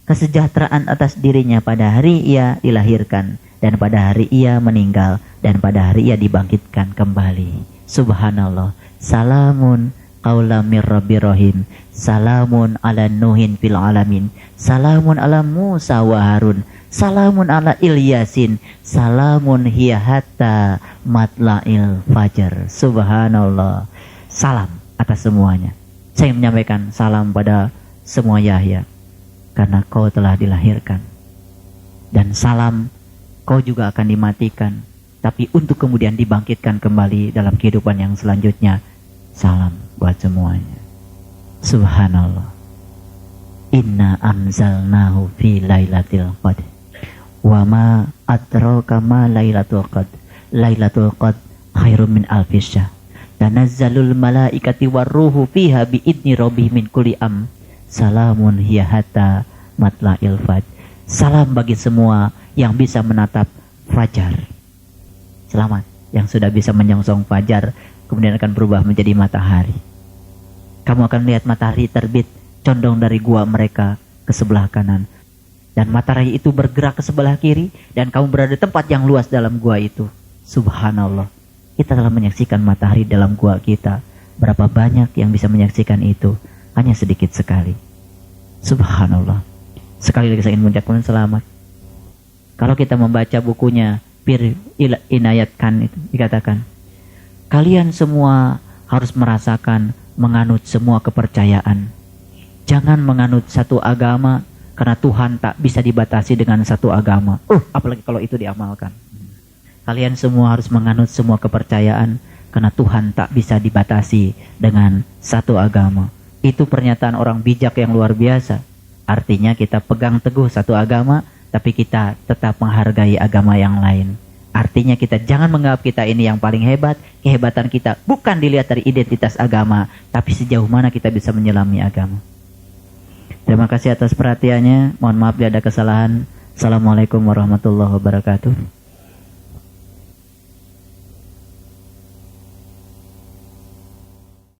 kesejahteraan atas dirinya pada hari ia dilahirkan, dan pada hari ia meninggal, dan pada hari ia dibangkitkan kembali. Subhanallah. Salamun qaulam mir rabbir rahim. Salamun ala Nuhin fil alamin. Salamun ala Musa wa Harun. Salamun ala Ilyasin. Salamun hiya hatta matla'il fajar. Subhanallah. Salam atas semuanya. Saya menyampaikan salam pada semua Yahya, karena kau telah dilahirkan. Dan salam, kau juga akan dimatikan. Tapi untuk kemudian dibangkitkan kembali dalam kehidupan yang selanjutnya. Salam buat semuanya. Subhanallah. Inna anzalnahu fi lailatul qadr. Wa ma adraka ma lailatul qadr. Lailatul qadr khairum min alfis syahr. Tanazzalul malaikati warruhu fiha biidni rabbihim min kulli am. Salamun hiya hatta matla'il fajr. Salam bagi semua yang bisa menatap fajar. Selamat yang sudah bisa menyongsong fajar, kemudian akan berubah menjadi matahari. Kamu akan melihat matahari terbit condong dari gua mereka ke sebelah kanan, dan matahari itu bergerak ke sebelah kiri, dan kamu berada di tempat yang luas dalam gua itu. Subhanallah. Kita telah menyaksikan matahari dalam gua kita. Berapa banyak yang bisa menyaksikan itu? Hanya sedikit sekali. Subhanallah. Sekali lagi saya ingin mengucapkan selamat. Kalau kita membaca bukunya Pir Inayat Khan, itu dikatakan, kalian semua harus merasakan menganut semua kepercayaan. Jangan menganut satu agama, karena Tuhan tak bisa dibatasi dengan satu agama. Apalagi kalau itu diamalkan. Kalian semua harus menganut semua kepercayaan, karena Tuhan tak bisa dibatasi dengan satu agama. Itu pernyataan orang bijak yang luar biasa. Artinya kita pegang teguh satu agama, tapi kita tetap menghargai agama yang lain. Artinya kita jangan menganggap kita ini yang paling hebat. Kehebatan kita bukan dilihat dari identitas agama, tapi sejauh mana kita bisa menyelami agama. Terima kasih atas perhatiannya. Mohon maaf bila ada kesalahan. Assalamualaikum warahmatullahi wabarakatuh.